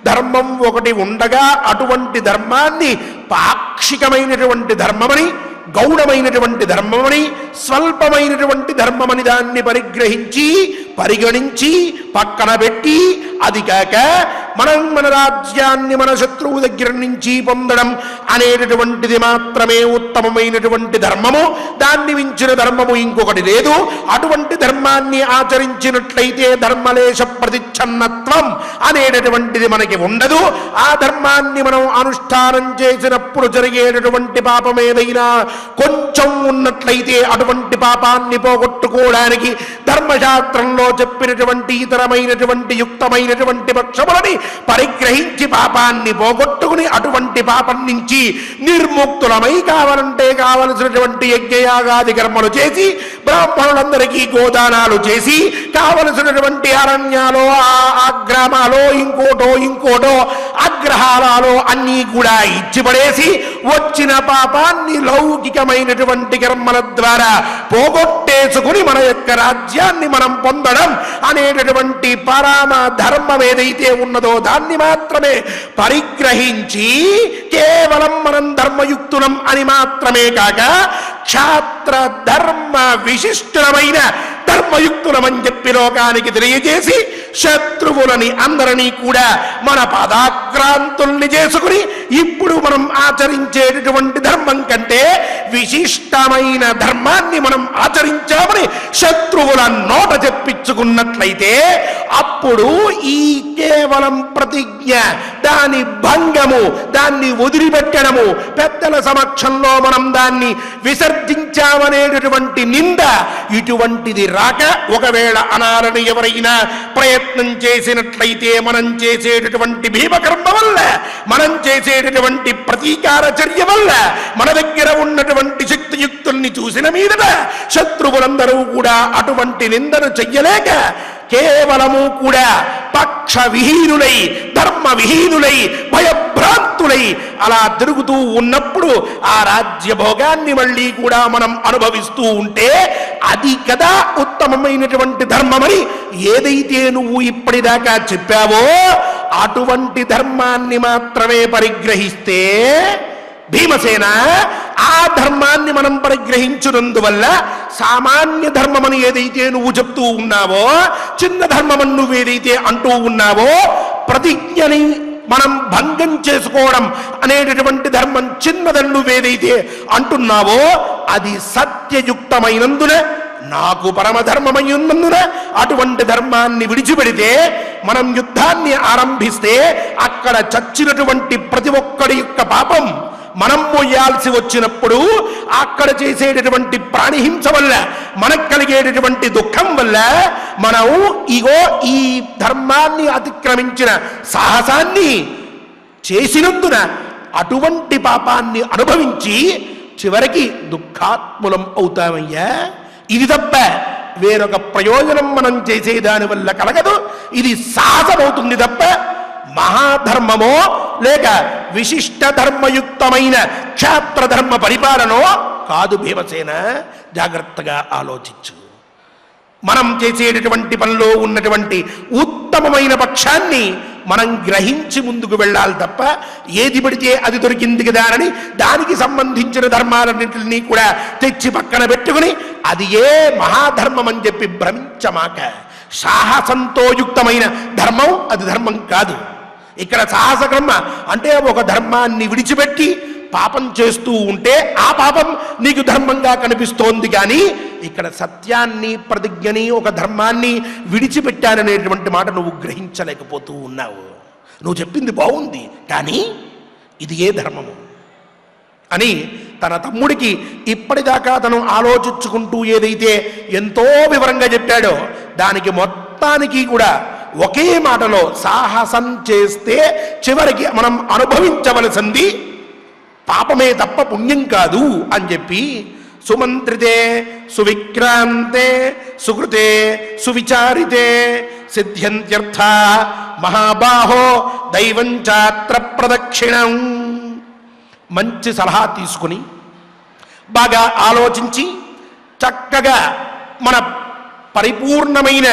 ధర్మం ఒకటి ఉండగా, అటువంటి ధర్మాన్ని పాక్షికమైనటువంటి ధర్మమని, గౌణమైనటువంటి ధర్మమని, స్వల్పమైనటువంటి ధర్మమని దాన్ని పరిగణించి పక్కన పెట్టి, అది కాక మనం మన రాజ్యాన్ని మన శత్రువు దగ్గర నుంచి పొందడం అనేటటువంటిది మాత్రమే ఉత్తమమైనటువంటి ధర్మము, దాన్ని మించిన ధర్మము ఇంకొకటి లేదు. అటువంటి ధర్మాన్ని ఆచరించినట్లయితే ధర్మలేశ ప్రతిచ్ఛన్నత్వం అనేటటువంటిది మనకి ఉండదు. ఆ ధర్మాన్ని మనం అనుష్ఠానం చేసినప్పుడు జరిగేటటువంటి పాపం ఏదైనా కొంచెం ఉన్నట్లయితే అటువంటి పాపాన్ని పోగొట్టుకోవడానికి ధర్మశాస్త్రంలో చెప్పినటువంటి ఇతరమైనటువంటి యుక్తమైనటువంటి పక్షములని పరిగ్రహించి పాపాన్ని పోగొట్టుకుని అటువంటి పాపం నుంచి నిర్ముక్తులమై కావాలంటే కావలసినటువంటి యజ్ఞయాగాది కర్మలు చేసి, బ్రాహ్మణులందరికీ గోదానాలు చేసి, కావలసినటువంటి అరణ్యాలో ఆగ్రామాలో ఇంకోటో అగ్రహారాలో అన్నీ కూడా ఇచ్చిపడేసి వచ్చిన పాపాన్ని లౌకికమైనటువంటి కర్మల ద్వారా పోగొట్టేసుకుని మన యొక్క రాజ్యాన్ని మనం పొందడం అనేటటువంటి పరమ ధర్మం ఏదైతే ఉన్నదో దాన్ని మాత్రమే పరిగ్రహించి కేవలం మనం ధర్మయుక్తులం అని మాత్రమే కాక క్షాత్ర ధర్మ విశిష్టమైన ధర్మయుక్తులమని చెప్పి లోకానికి తెలియజేసి శత్రువులని అందరినీ కూడా మన పాదాక్రాంతుల్ని చేసుకుని ఇప్పుడు మనం ఆచరించేటటువంటి ధర్మం కంటే విశిష్టమైన ధర్మాన్ని మనం ఆచరించామని శత్రువుల నోట చెప్పించుకున్నట్లయితే అప్పుడు ఈ కేవలం ప్రతిజ్ఞ, దాని భంగము, దాన్ని వదిలిపెట్టడము, పెద్దల సమక్షంలో మనం దాన్ని విసర్జించామనేటటువంటి నింద ఇటువంటిది రాక, ఒకవేళ అనాలని ఎవరైనా ప్రయత్నం చేసినట్లయితే మనం చేసేటటువంటి భీమకర్మ వల్ల, మనం చేసేటటువంటి ప్రతీకార చర్య వల్ల, మన దగ్గర ఉన్నటువంటి శక్తియుక్తుల్ని చూసిన మీదట శత్రువులందరూ కూడా అటువంటి నిందను చెయ్యలేక కేవలము కూడా పక్ష విహీనులై, ధర్మ విహీనులై, భయభ్రాంతులై అలా తిరుగుతూ ఉన్నప్పుడు ఆ రాజ్య భోగాన్ని మళ్ళీ కూడా మనం అనుభవిస్తూ ఉంటే అది కదా ఉత్తమమైనటువంటి ధర్మమని ఏదైతే నువ్వు ఇప్పటిదాకా చెప్పావో అటువంటి ధర్మాన్ని మాత్రమే పరిగ్రహిస్తే భీమసేన, ఆ ధర్మాన్ని మనం పరిగ్రహించున్నందువల్ల సామాన్య ధర్మమని ఏదైతే నువ్వు చెప్తూ ఉన్నావో, చిన్న ధర్మమని నువ్వేదైతే అంటూ ఉన్నావో, ప్రతిజ్ఞని మనం భంగం చేసుకోవడం అనేటటువంటి ధర్మం చిన్నదని నువ్వేదైతే అంటున్నావో అది సత్యయుక్తమైనందున, నాకు పరమధర్మమై ఉన్నందున అటువంటి ధర్మాన్ని విడిచిపెడితే మనం యుద్ధాన్ని ఆరంభిస్తే అక్కడ చచ్చినటువంటి ప్రతి ఒక్కడి యొక్క పాపం మనం మోయాల్సి వచ్చినప్పుడు అక్కడ చేసేటటువంటి ప్రాణిహింస వల్ల మనకు కలిగేటటువంటి దుఃఖం వల్ల మనం ఇగో ఈ ధర్మాన్ని అతిక్రమించిన సాహసాన్ని చేసినందున అటువంటి పాపాన్ని అనుభవించి చివరికి దుఃఖాత్ములం అవుతామయ్యా. ఇది తప్ప వేరొక ప్రయోజనం మనం చేసేదాని వల్ల కలగదు. ఇది సాహసమవుతుంది తప్ప మహాధర్మమో లేక విశిష్ట ధర్మయుక్తమైన క్షేత్రధర్మ పరిపాలనో కాదు. భీమసేన, జాగ్రత్తగా ఆలోచించు. మనం చేసేటటువంటి పనిలో ఉన్నటువంటి ఉత్తమమైన పక్షాన్ని మనం గ్రహించి ముందుకు వెళ్ళాలి తప్ప ఏది పడితే అది దొరికింది కదా అని దానికి సంబంధించిన ధర్మాలన్నింటినీ కూడా తెచ్చి పక్కన పెట్టుకుని అది ఏ మహాధర్మం అని చెప్పి భ్రమించమాక. సాహసంతో యుక్తమైన ధర్మం అది ధర్మం కాదు. ఇక్కడ సాహస కర్మ అంటే ఒక ధర్మాన్ని విడిచిపెట్టి పాపం చేస్తూ ఉంటే ఆ పాపం నీకు ధర్మంగా కనిపిస్తోంది. కానీ ఇక్కడ సత్యాన్ని, ప్రతిజ్ఞని, ఒక ధర్మాన్ని విడిచిపెట్టాననేటువంటి మాట నువ్వు గ్రహించలేకపోతూ ఉన్నావు. నువ్వు చెప్పింది బాగుంది, కానీ ఇది ఏ ధర్మము అని తన తమ్ముడికి ఇప్పటిదాకా తను ఆలోచించుకుంటూ ఏదైతే ఎంతో వివరంగా చెప్పాడో దానికి మొత్తానికి కూడా ఒకే మాటలో సాహసం చేస్తే చివరికి మనం అనుభవించవలసింది పాపమే తప్ప పుణ్యం కాదు అని చెప్పి సుమంత్రితే సువిక్రాంతే సుకృతే సువిచారితే సిద్ధ్యంత్యర్థ మహాబాహో దైవం చాత్ర ప్రదక్షిణం. మంచి సలహా తీసుకుని బాగా ఆలోచించి చక్కగా మన పరిపూర్ణమైన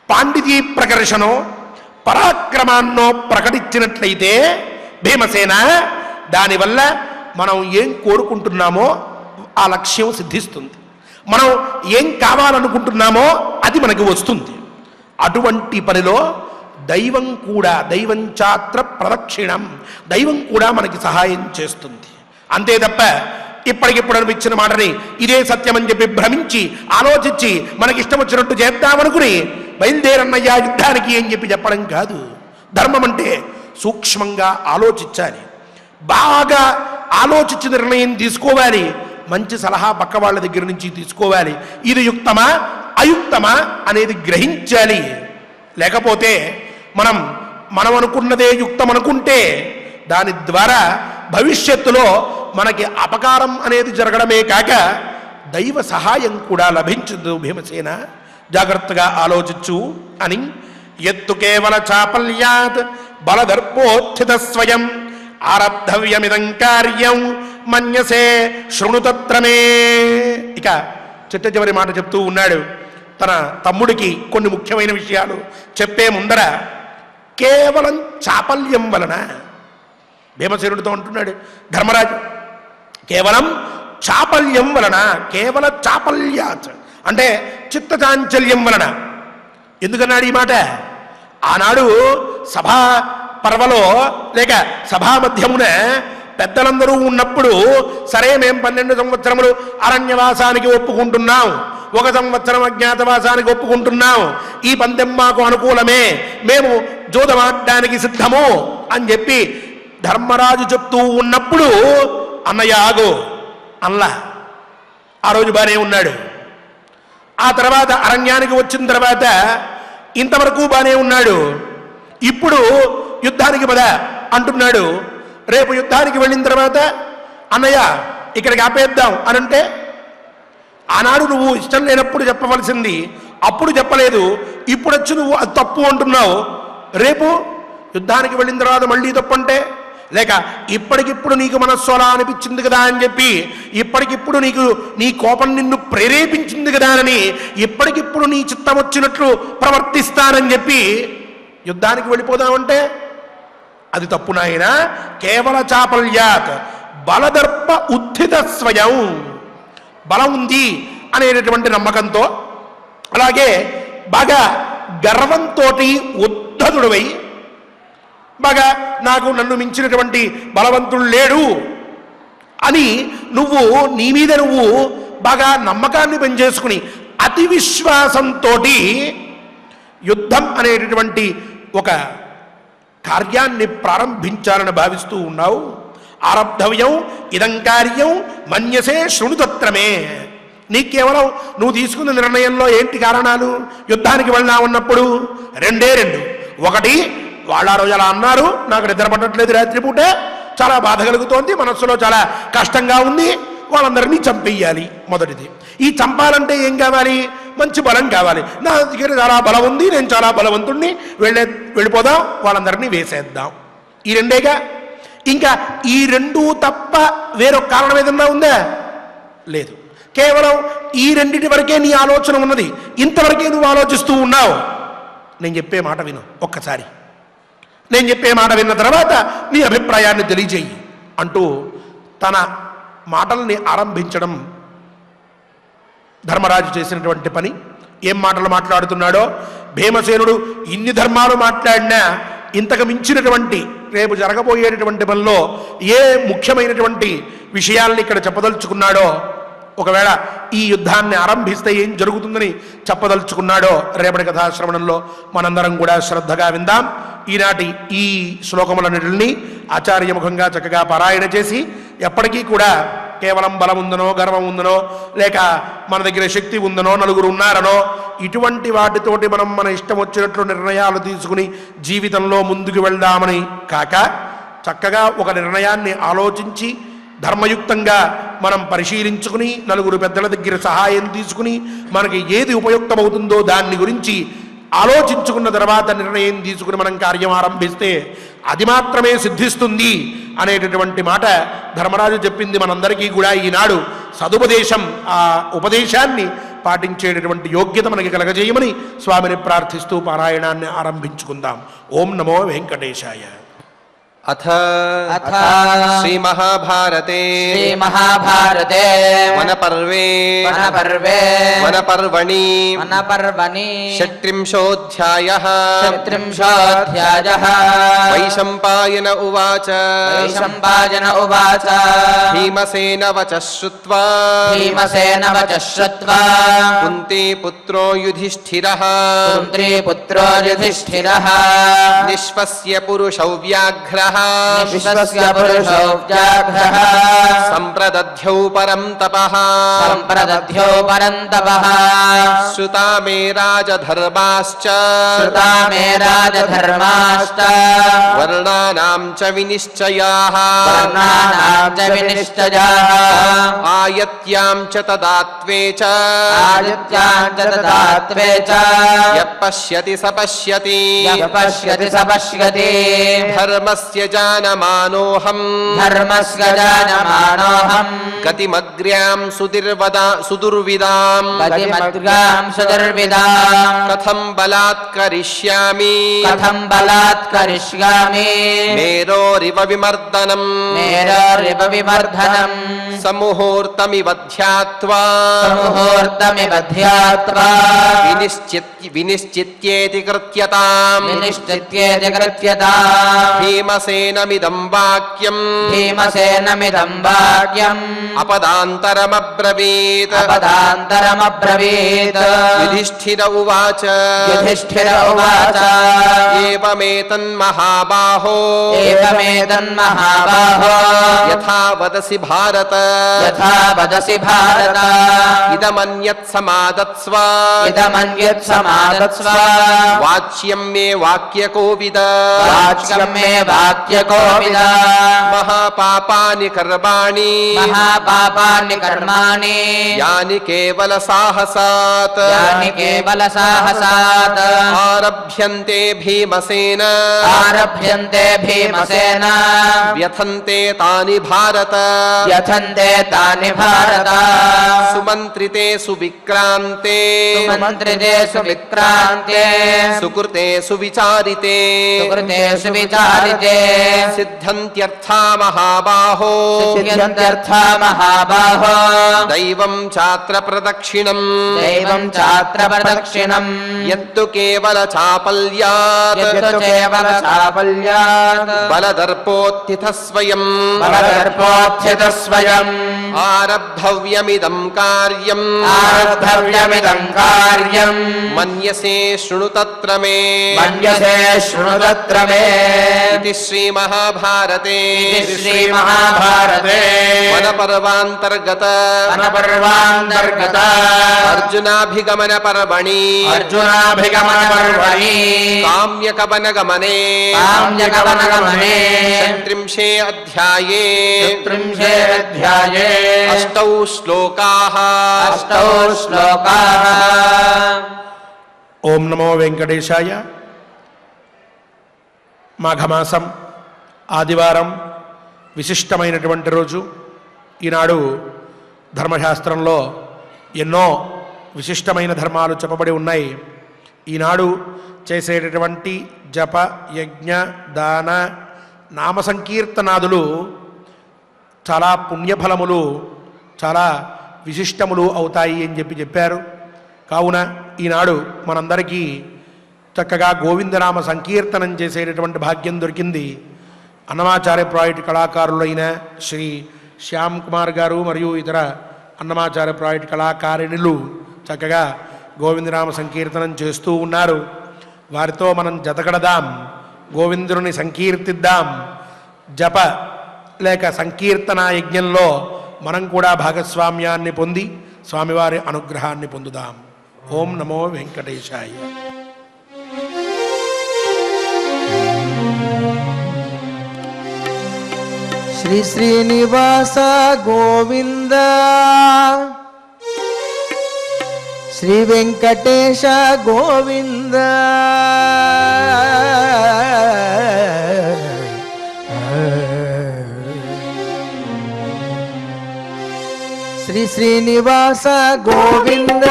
పాండితీ ప్రకర్షణో పరాక్రమాన్నో ప్రకటించినట్లయితే భీమసేన, దానివల్ల మనం ఏం కోరుకుంటున్నామో ఆ లక్ష్యం సిద్ధిస్తుంది. మనం ఏం కావాలనుకుంటున్నామో అది మనకి వస్తుంది. అటువంటి పనిలో దైవం కూడా, దైవం చాత్ర ప్రదక్షిణం, దైవం కూడా మనకి సహాయం చేస్తుంది. అంతే తప్ప ఇప్పటికిప్పుడు అనిపించిన మాటని ఇదే సత్యం అని చెప్పి భ్రమించి ఆలోచించి మనకిష్టం వచ్చినట్టు చేద్దామనుకుని బయలుదేరన్నయ్యా యుద్ధానికి అని చెప్పి చెప్పడం కాదు. ధర్మం అంటే సూక్ష్మంగా ఆలోచించాలి, బాగా ఆలోచించి నిర్ణయం తీసుకోవాలి, మంచి సలహా పక్క వాళ్ళ దగ్గర నుంచి తీసుకోవాలి. ఇది యుక్తమా అయుక్తమా అనేది గ్రహించాలి. లేకపోతే మనం అనుకున్నదే యుక్తం అనుకుంటే దాని ద్వారా భవిష్యత్తులో మనకి అపకారం అనేది జరగడమే కాక దైవ సహాయం కూడా లభించదు. భీమసేన, జాగ్రత్తగా ఆలోచించు అని ఎత్తు కేవల చాపల్యాత్ బలదర్పోత్థిత స్వయం ఆరబ్ధవ్యమిదం కార్యం మన్యసే శృణుతత్రమే. ఇక చిట్ట చివరి మాట చెప్తూ ఉన్నాడు. తన తమ్ముడికి కొన్ని ముఖ్యమైన విషయాలు చెప్పే ముందర కేవలం చాపల్యం వలన భీమసేనుడితో అంటున్నాడు ధర్మరాజు, కేవలం చాపల్యం వలన, కేవల చాపల్యాత్ అంటే చిత్తచాంచల్యం వలన. ఎందుకన్నాడు ఈ మాట? ఆనాడు సభా పర్వలో లేక సభా మధ్యమున పెద్దలందరూ ఉన్నప్పుడు సరే మేము 12 సంవత్సరములు అరణ్యవాసానికి ఒప్పుకుంటున్నాం, 1 సంవత్సరం అజ్ఞాతవాసానికి ఒప్పుకుంటున్నాం, ఈ పందెం మాకు అనుకూలమే, మేము జోదమాడడానికి సిద్ధము అని చెప్పి ధర్మరాజు చెప్తూ ఉన్నప్పుడు అన్నయ్య ఆగు అల్లా ఆ రోజు బానే ఉన్నాడు. ఆ తర్వాత అరణ్యానికి వచ్చిన తర్వాత ఇంతవరకు బానే ఉన్నాడు. ఇప్పుడు యుద్ధానికి పద అంటున్నాడు. రేపు యుద్ధానికి వెళ్ళిన తర్వాత అన్నయ్య ఇక్కడికి ఆపేద్దాం అనంటే ఆనాడు నువ్వు ఇష్టం లేనప్పుడు చెప్పవలసింది అప్పుడు చెప్పలేదు, ఇప్పుడు వచ్చి నువ్వు అది తప్పు అంటున్నావు. రేపు యుద్ధానికి వెళ్ళిన తర్వాత మళ్ళీ తప్పు అంటే లేక ఇప్పటికిప్పుడు నీకు మనస్సు అలా అనిపించింది కదా అని చెప్పి, ఇప్పటికిప్పుడు నీకు నీ కోపం నిన్ను ప్రేరేపించింది కదా అని ఇప్పటికిప్పుడు నీ చిత్తం వచ్చినట్లు ప్రవర్తిస్తానని చెప్పి యుద్ధానికి వెళ్ళిపోదామంటే అది తప్పు నాయన. కేవల చాపల్యాత్ బలదర్ప ఉత్థిత స్వయం, బలం ఉంది అనేటటువంటి నమ్మకంతో, అలాగే బాగా గర్వంతో ఉద్ధతుడివై, బాగా నన్ను మించినటువంటి బలవంతుడు లేడు అని నువ్వు నీ మీద నువ్వు బాగా నమ్మకాన్ని పెంచేసుకుని అతి విశ్వాసంతో యుద్ధం అనేటటువంటి ఒక కార్యాన్ని ప్రారంభించాలని భావిస్తూ ఉన్నావు. ఆరబ్ధవ్యం ఇదం కార్యం మన్యసే శృణుతత్రమే. నీ కేవలం నువ్వు తీసుకున్న నిర్ణయంలో ఏంటి కారణాలు? యుద్ధానికి వెళ్దామన్నప్పుడు రెండే రెండు. ఒకటి, వాళ్ళు ఆ రోజు అలా అన్నారు, నాకు నిద్ర పట్టట్లేదు, రాత్రిపూట చాలా బాధ కలుగుతోంది, మనస్సులో చాలా కష్టంగా ఉంది, వాళ్ళందరినీ చంపేయాలి. మొదటిది. ఈ చంపాలంటే ఏం కావాలి? మంచి బలం కావాలి. నా దగ్గర చాలా బలం ఉంది, నేను చాలా బలవంతుణ్ణి, వెళ్ళిపోదాం, వాళ్ళందరినీ వేసేద్దాం. ఈ రెండేగా. ఇంకా ఈ రెండు తప్ప వేరొక కారణం ఏదన్నా ఉందా? లేదు. కేవలం ఈ రెండింటి వరకే నీ ఆలోచన ఉన్నది. ఇంతవరకే నువ్వు ఆలోచిస్తూ ఉన్నావు. నేను చెప్పే మాట విను ఒక్కసారి. నేను చెప్పే మాట విన్న తర్వాత నీ అభిప్రాయాన్ని తెలియజేయి అంటూ తన మాటల్ని ఆరంభించడం ధర్మరాజు చేసినటువంటి పని. ఏం మాటలు మాట్లాడుతున్నాడో, భీమసేనుడు ఇన్ని ధర్మాలు మాట్లాడినా ఇంతకు మించినటువంటి రేపు జరగబోయేటటువంటి పనిలో ఏ ముఖ్యమైనటువంటి విషయాల్ని ఇక్కడ చెప్పదలుచుకున్నాడో, ఒకవేళ ఈ యుద్ధాన్ని ఆరంభిస్తే ఏం జరుగుతుందని చెప్పదలుచుకున్నాడో రేపటి కథాశ్రవణంలో మనందరం కూడా శ్రద్ధగా విందాం. ఈనాటి ఈ శ్లోకములన్నిటిని ఆచార్యముఖంగా చక్కగా పారాయణ చేసి, ఎప్పటికీ కూడా కేవలం బలం ఉందనో, గర్వం ఉందనో, లేక మన దగ్గర శక్తి ఉందనో, నలుగురు ఉన్నారనో, ఇటువంటి వాటితోటి మనం మన ఇష్టం వచ్చినట్లు నిర్ణయాలు తీసుకుని జీవితంలో ముందుకు వెళ్దామని కాక, చక్కగా ఒక నిర్ణయాన్ని ఆలోచించి ధర్మయుక్తంగా మనం పరిశీలించుకుని, నలుగురు పెద్దల దగ్గర సహాయం తీసుకుని, మనకి ఏది ఉపయుక్తమవుతుందో దాన్ని గురించి ఆలోచించుకున్న తర్వాత నిర్ణయం తీసుకుని మనం కార్యం ఆరంభిస్తే అది మాత్రమే సిద్ధిస్తుంది అనేటటువంటి మాట ధర్మరాజు చెప్పింది మనందరికీ కూడా ఈనాడు సదుపదేశం. ఆ ఉపదేశాన్ని పాటించేటటువంటి యోగ్యత మనకి కలగజేయమని స్వామిని ప్రార్థిస్తూ పారాయణాన్ని ఆరంభించుకుందాం. ఓం నమో వెంకటేశాయ. అథ శ్రీమహాభారతే వనపర్వే వనపర్వణి షట్త్రింశోऽధ్యాయః వైశంపాయన ఉవాచ భీమసేన వచః శ్రుత్వా కుంతీ పుత్రో యుధిష్ఠిరః నిశ్వస్య పురుషౌ వ్యాఘ్రః సంప్రదధ్యౌ పరం తపః శ్రుతా మే రాజధర్మాశ్చ వర్ణానాం చ వినిశ్చయాః ఆయత్యాం చ తదాత్వే చ యః పశ్యతి స పశ్యతి ధర్మస్య జానమానోహం గతిమగ్ర్యాం సుదుర్విదాం కథం బలాత్కరిష్యామి మేరోరివ విమర్దనం సముహూర్తమివ ధ్యాత్వా వినిశ్చిత్యేతి కృత్యతాం భీమసేనమిదం వాక్యం అపదాంతరమబ్రవీత్ యుధిష్ఠిర ఉవాచ ఏవమేతన్మహాబాహో యథా వదసి భారత యథా వదసి భారత ఇదమన్యత్ సమాదత్స్వ ఇదమన్యత్ సమాదత్స్వ వాచ్యం మే వాక్యకోవిద వాచ్యం మే వాక్యకోవిద మహాపాపాని కర్మాణి మహాపాపాని కర్మాణి యాని కేవల సాహసాత్ యాని కేవల సాహసాత్ ఆరభ్యంతే భీమసేన ఆరభ్యంతే భీమసేన వ్యథంతే తాని భారత యథంతే తాని భారత సుమంత్రితే సువిక్రాంతే సుమంత్రితే సువిక్రాంతే సుకృతే సువిచారితే సుకృతే సువిచారితే సిద్ధంత్యర్థా మహాబాహో సిద్ధ్యంత్యర్థా మహాబాహో దైవం చాత్ర ప్రదక్షిణం దైవం చాత్ర ప్రదక్షిణం యత్తు కేవల చాపల్యాత్ యత్తు కేవల చాపల్యాత్ బలదర్పోత్థిత స్వయం బలదర్పోత్థిత స్వయం ఆరబ్ధవ్యమిదం కార్యం ఆరబ్ధవ్యమిదం కార్యం మన్యసే శృణు తత్ర మే మన్యసే శృణు తత్ర మే ఇది శ్రీ మహాభారతే ఇది శ్రీ మహాభారతే వనపర్వాంతర్గత వనపర్వాంతర్గత అర్జునాభిగమన పర్వణి అర్జునాభిగమన పర్వణి కామ్యకవనగమనే కామ్యకవనగమనే త్రింశే అధ్యాయే త్రింశే అధ్యాయే అష్టౌ శ్లోకాః అష్టౌ శ్లోకాః. ఓం నమో వెంకటేశాయ. మాఘమాసం ఆదివారం విశిష్టమైనటువంటి రోజు. ఈనాడు ధర్మశాస్త్రంలో ఎన్నో విశిష్టమైన ధర్మాలు చెప్పబడి ఉన్నాయి. ఈనాడు చేసేటటువంటి జప యజ్ఞ దాన నామ సంకీర్తనాదులు చాలా పుణ్యఫలములు, చాలా విశిష్టములు అవుతాయి అని చెప్పారు. కావున ఈనాడు మనందరికీ చక్కగా గోవిందనామ సంకీర్తనం చేసేటటువంటి భాగ్యం దొరికింది. అన్నమాచార్య ప్రాజెక్టు కళాకారులైన శ్రీ శ్యామ్ కుమార్ గారు మరియు ఇతర అన్నమాచార్య ప్రాజెక్టు కళాకారిణులు చక్కగా గోవిందనామ సంకీర్తనం చేస్తూ ఉన్నారు. వారితో మనం జతకడదాం, గోవిందుని సంకీర్తిద్దాం. జప లేక సంకీర్తన యజ్ఞంలో మనం కూడా భాగస్వామ్యాన్ని పొంది స్వామివారి అనుగ్రహాన్ని పొందుదాం. ఓం నమో వెంకటేశాయ. శ్రీ శ్రీనివాస గోవింద శ్రీ వెంకటేశ గోవింద శ్రీ శ్రీనివాస గోవింద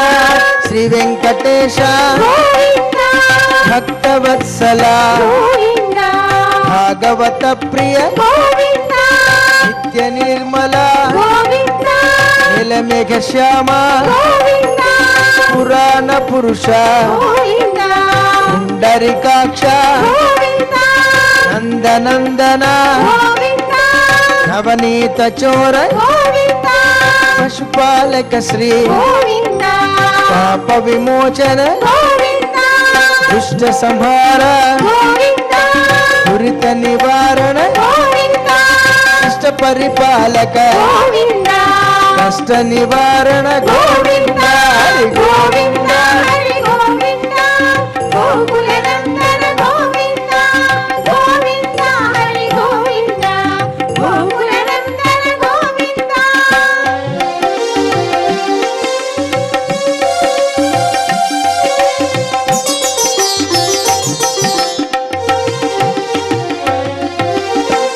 శ్రీ వెంకటేశ భక్తవత్సల భాగవత ప్రియ నిత్య నిర్మల నీలమేఘ శ్యామ పురాణ పురుష పుండరికాక్ష నందనందన నవనీత చోర పశుపాలక శ్రీ పాప విమోచన దుష్ట సంహార దురిత నివారణ ఇష్ట పరిపాలక కష్ట నివారణ గోవింద హరి గోవింద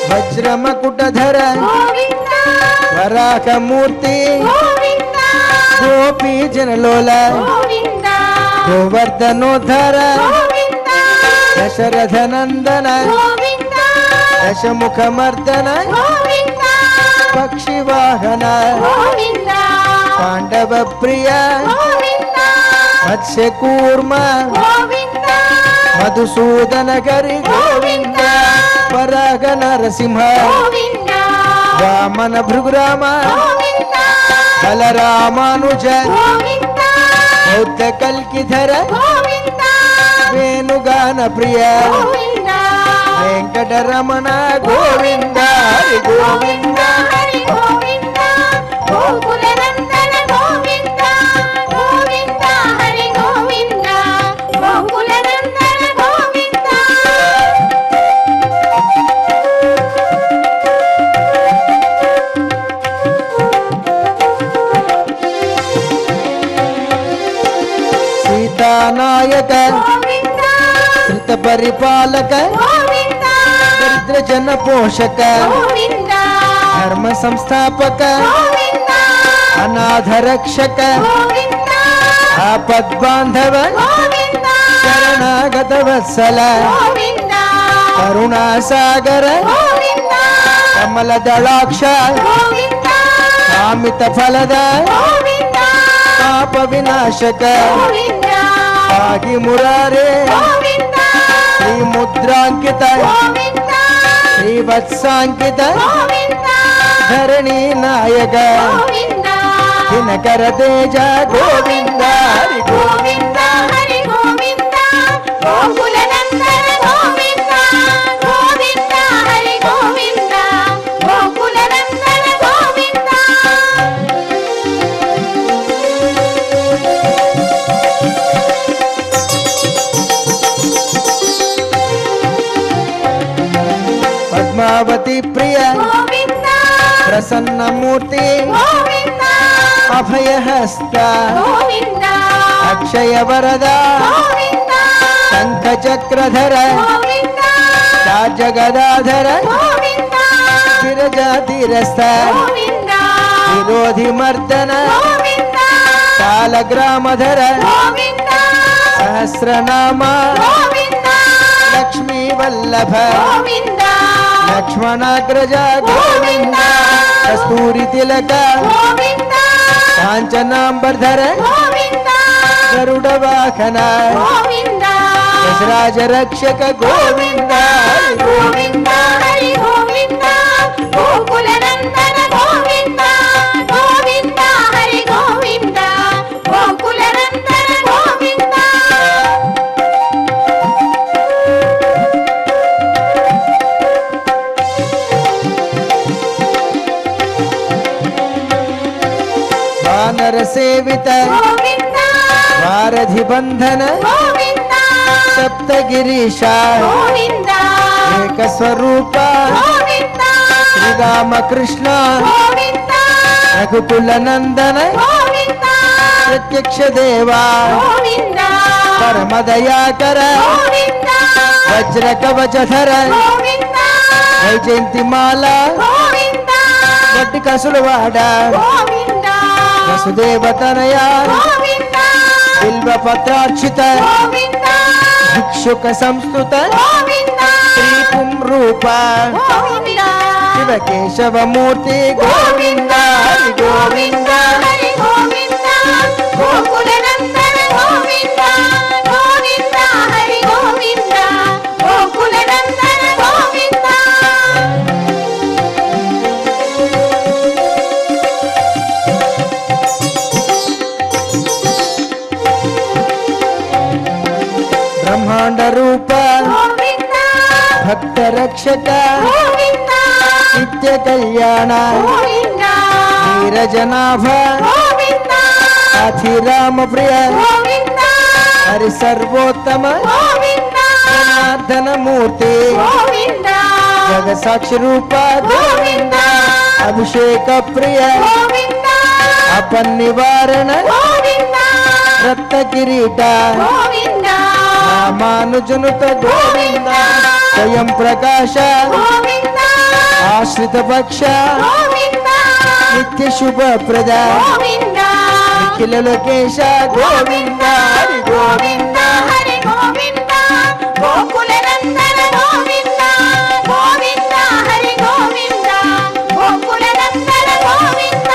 వజ్రమకుటధర వరాహమూర్తి గోపీ జనలోల గోవర్ధనోద్ధర దశరథ నందన దశముఖమర్దన పక్షి వాహన పాండవ ప్రియ మత్స్యకూర్మ మధుసూదన గరి గోవింద పరాగ నరసింహ వామన భృగురామ బలరామానుజ బౌద్ధ కల్కిధర వేణుగాన ప్రియ వెంకటరమణ గోవింద హరి గోవింద కథానాయక గోవింద ధృత పరిపాలక గోవింద దరిద్ర జన పోషక గోవింద ధర్మ సంస్థాపక గోవింద అనాథ రక్షక గోవింద ఆపద్బాంధవ గోవింద శరణాగత వత్సల గోవింద కరుణాసాగర గోవింద కమల దళాక్ష గోవింద కామిత ఫలద గోవింద పాప వినాశక గోవింద పాగి మురారే గోవింద శ్రీ ముద్రాంకిత గోవింద శ్రీ వత్సాంకిత గోవింద ధరణి నాయక గోవింద దినకర తేజ గోవింద హరి గోవింద హరి గోవింద గోకుల నందన గోవింద గోవింద హరి గోవింద గోకుల నందన గోవింద పద్మావతి ప్రియ గోవింద ప్రసన్న మూర్తి గోవింద అభయహస్త గోవింద అక్షయ వరద గోవింద శంఖ చక్రధర గోవింద జగదాధర గోవింద గిరజాతిరస్థ గోవింద విరోధి మర్దన గోవింద కాలగ్రామధర గోవింద సహస్రనామ గోవింద లక్ష్మీ వల్లభ గోవింద లక్ష్మణాగ్రజ గోవింద కస్తూరి తిలక గోవింద కాంచనాంబర్ధర గోవింద గరుడ వాహన గోవింద దశరాజ రక్షక గోవింద గోవింద హరి గోవింద గోకుల నందన గోవింద గోవింద హరి గోవింద గోకుల నందన గోవింద వానర సేవిత గోవింద వారధి బంధన గోవింద సప్తగిరీశ గోవింద ఏక స్వరూప గోవింద శ్రీరామకృష్ణ గోవింద రఘుకుల నందన గోవింద ప్రత్యక్ష దేవా గోవింద పరమదయాకర గోవింద వజ్ర కవచధర గోవింద వైజయంతిమాల గోవింద గట్టి కసులవాడ గోవింద వసుదేవతనయ గోవింద బిల్వ పత్రార్చిత గోవింద భిక్షుక సంస్కృత గోవింద శ్రీ పుంరూప గోవింద శివ కేశవమూర్తి గోవింద హరి గోవింద హరి గోవింద గోకుల నందన గోవింద గోవింద హరి గోవింద గోకుల నందన గోవింద బ్రహ్మాండ రూప గోవింద భక్త రక్షక గోవింద నిత్య కళ్యాణ గోవింద నీరజనాభ గోవింద అధిరామ ప్రియ గోవింద హరి సర్వోత్తమ గోవింద జనార్దన మూర్తి గోవింద జగ సాక్షి రూప గోవింద అభిషేక ప్రియ గోవింద అపన్నివారణ గోవింద రత్న కిరీట గోవింద రామానుజనుత గోవింద స్వయం ప్రకాశ గోవింద ఆశ్రిత పక్ష గోవింద నిత్య శుభ ప్రద గోవింద నిఖిల లోకేశ గోవింద హరి గోవింద హరి గోవింద గోకుల నందన గోవింద గోవింద హరి గోవింద గోకుల నందన గోవింద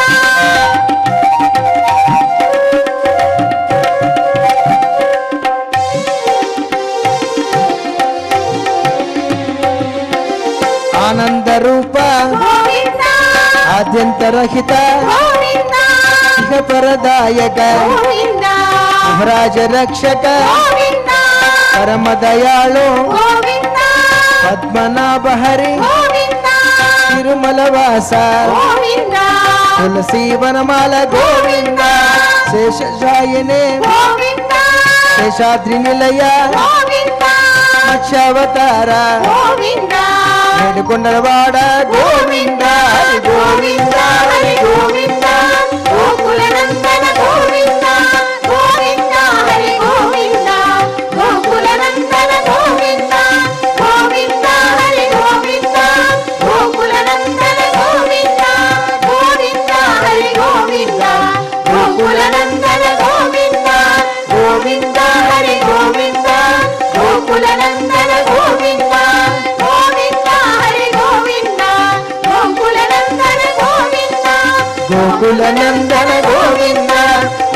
ఆనంద రూప గోవింద ఆద్యంతరహిత గోవింద ఇహ పరదాయక గోవింద యువరాజ రక్షక గోవింద పరమ దయాళు గోవింద పద్మనాభ హరి గోవింద తిరుమల వాస గోవింద తులసి వనమాల గోవింద శేషాయనే గోవింద శేషాద్రి నిలయ గోవింద మత్స్యావతార గోవింద ఏడుకొండలవాడ గోవింద హరి గోవింద హరి గోవింద గోకుల నందన గోవింద గోవింద హరి గోవింద గోకుల నందన గోవింద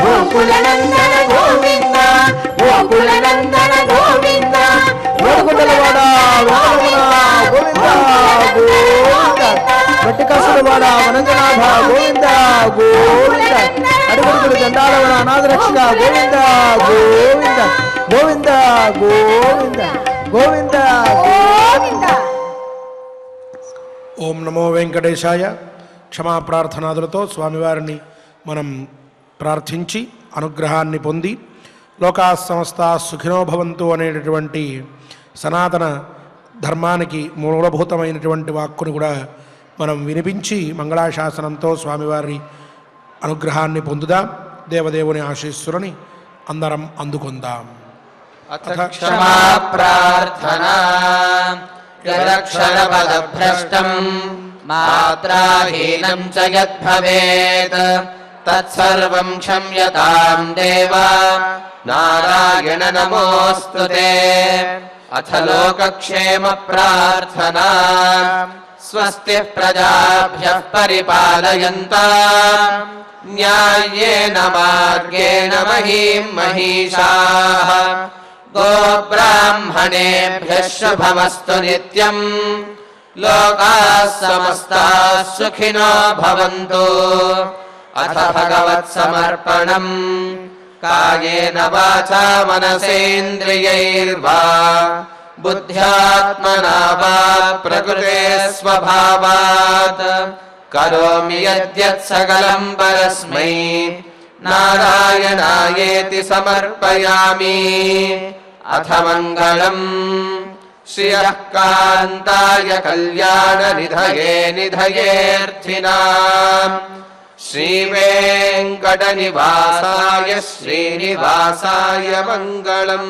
గోకుల నందన గోవింద గోకుల నందన గోవింద గోకులవాడ గోవింద గోవింద గట్టికాసులవాడ వనంజనాభ గోవింద గోవింద అడుగుడుగులు దండాలవన అనాథరక్షక గోవింద గోవింద గోవింద గోవింద గోవింద గోవింద. ఓం నమో వెంకటేశాయ. క్షమా ప్రార్థనాదులతో స్వామివారిని మనం ప్రార్థించి అనుగ్రహాన్ని పొంది లోకా సమస్త సుఖినో భవంతు అనేటటువంటి సనాతన ధర్మానికి మూలభూతమైనటువంటి వాక్కును కూడా మనం వినిపించి మంగళాశాసనంతో స్వామివారి అనుగ్రహాన్ని పొందుదాం. దేవదేవుని ఆశీస్సులని అందరం అందుకుందాం. అథ క్షమా ప్రార్థనా యదక్షరపదభ్రష్టం మాత్రాహీనం చ యద్భవేత్ తత్సర్వం క్షమ్యతాం దేవా నారాయణ నమోస్తుతే. అథ లోకక్షేమ ప్రార్థనా స్వస్తి ప్రజాభ్యః పరిపాలయంతాం న్యాయేన మార్గేణ మహీం మహిషాః గోబ్రాహ్మణేభ్యః శుభమస్తు నిత్యం లోకాః సమస్తాః సుఖినో భవంతు. అథ భగవత్సమర్పణం కాయేన వాచా మనసేంద్రియైర్వా బుద్ధ్యాత్మనా వా ప్రకృతే స్వభావాత్ కరోమి యద్యత్ సకలం పరస్మై నారాయణాయేతి సమర్పయామి. అథ మంగళం శ్రియః కాంతాయ కళ్యాణ నిధయే నిధయేర్థినాం శ్రీవేంకట నివాసాయ శ్రీనివాసాయ మంగళం.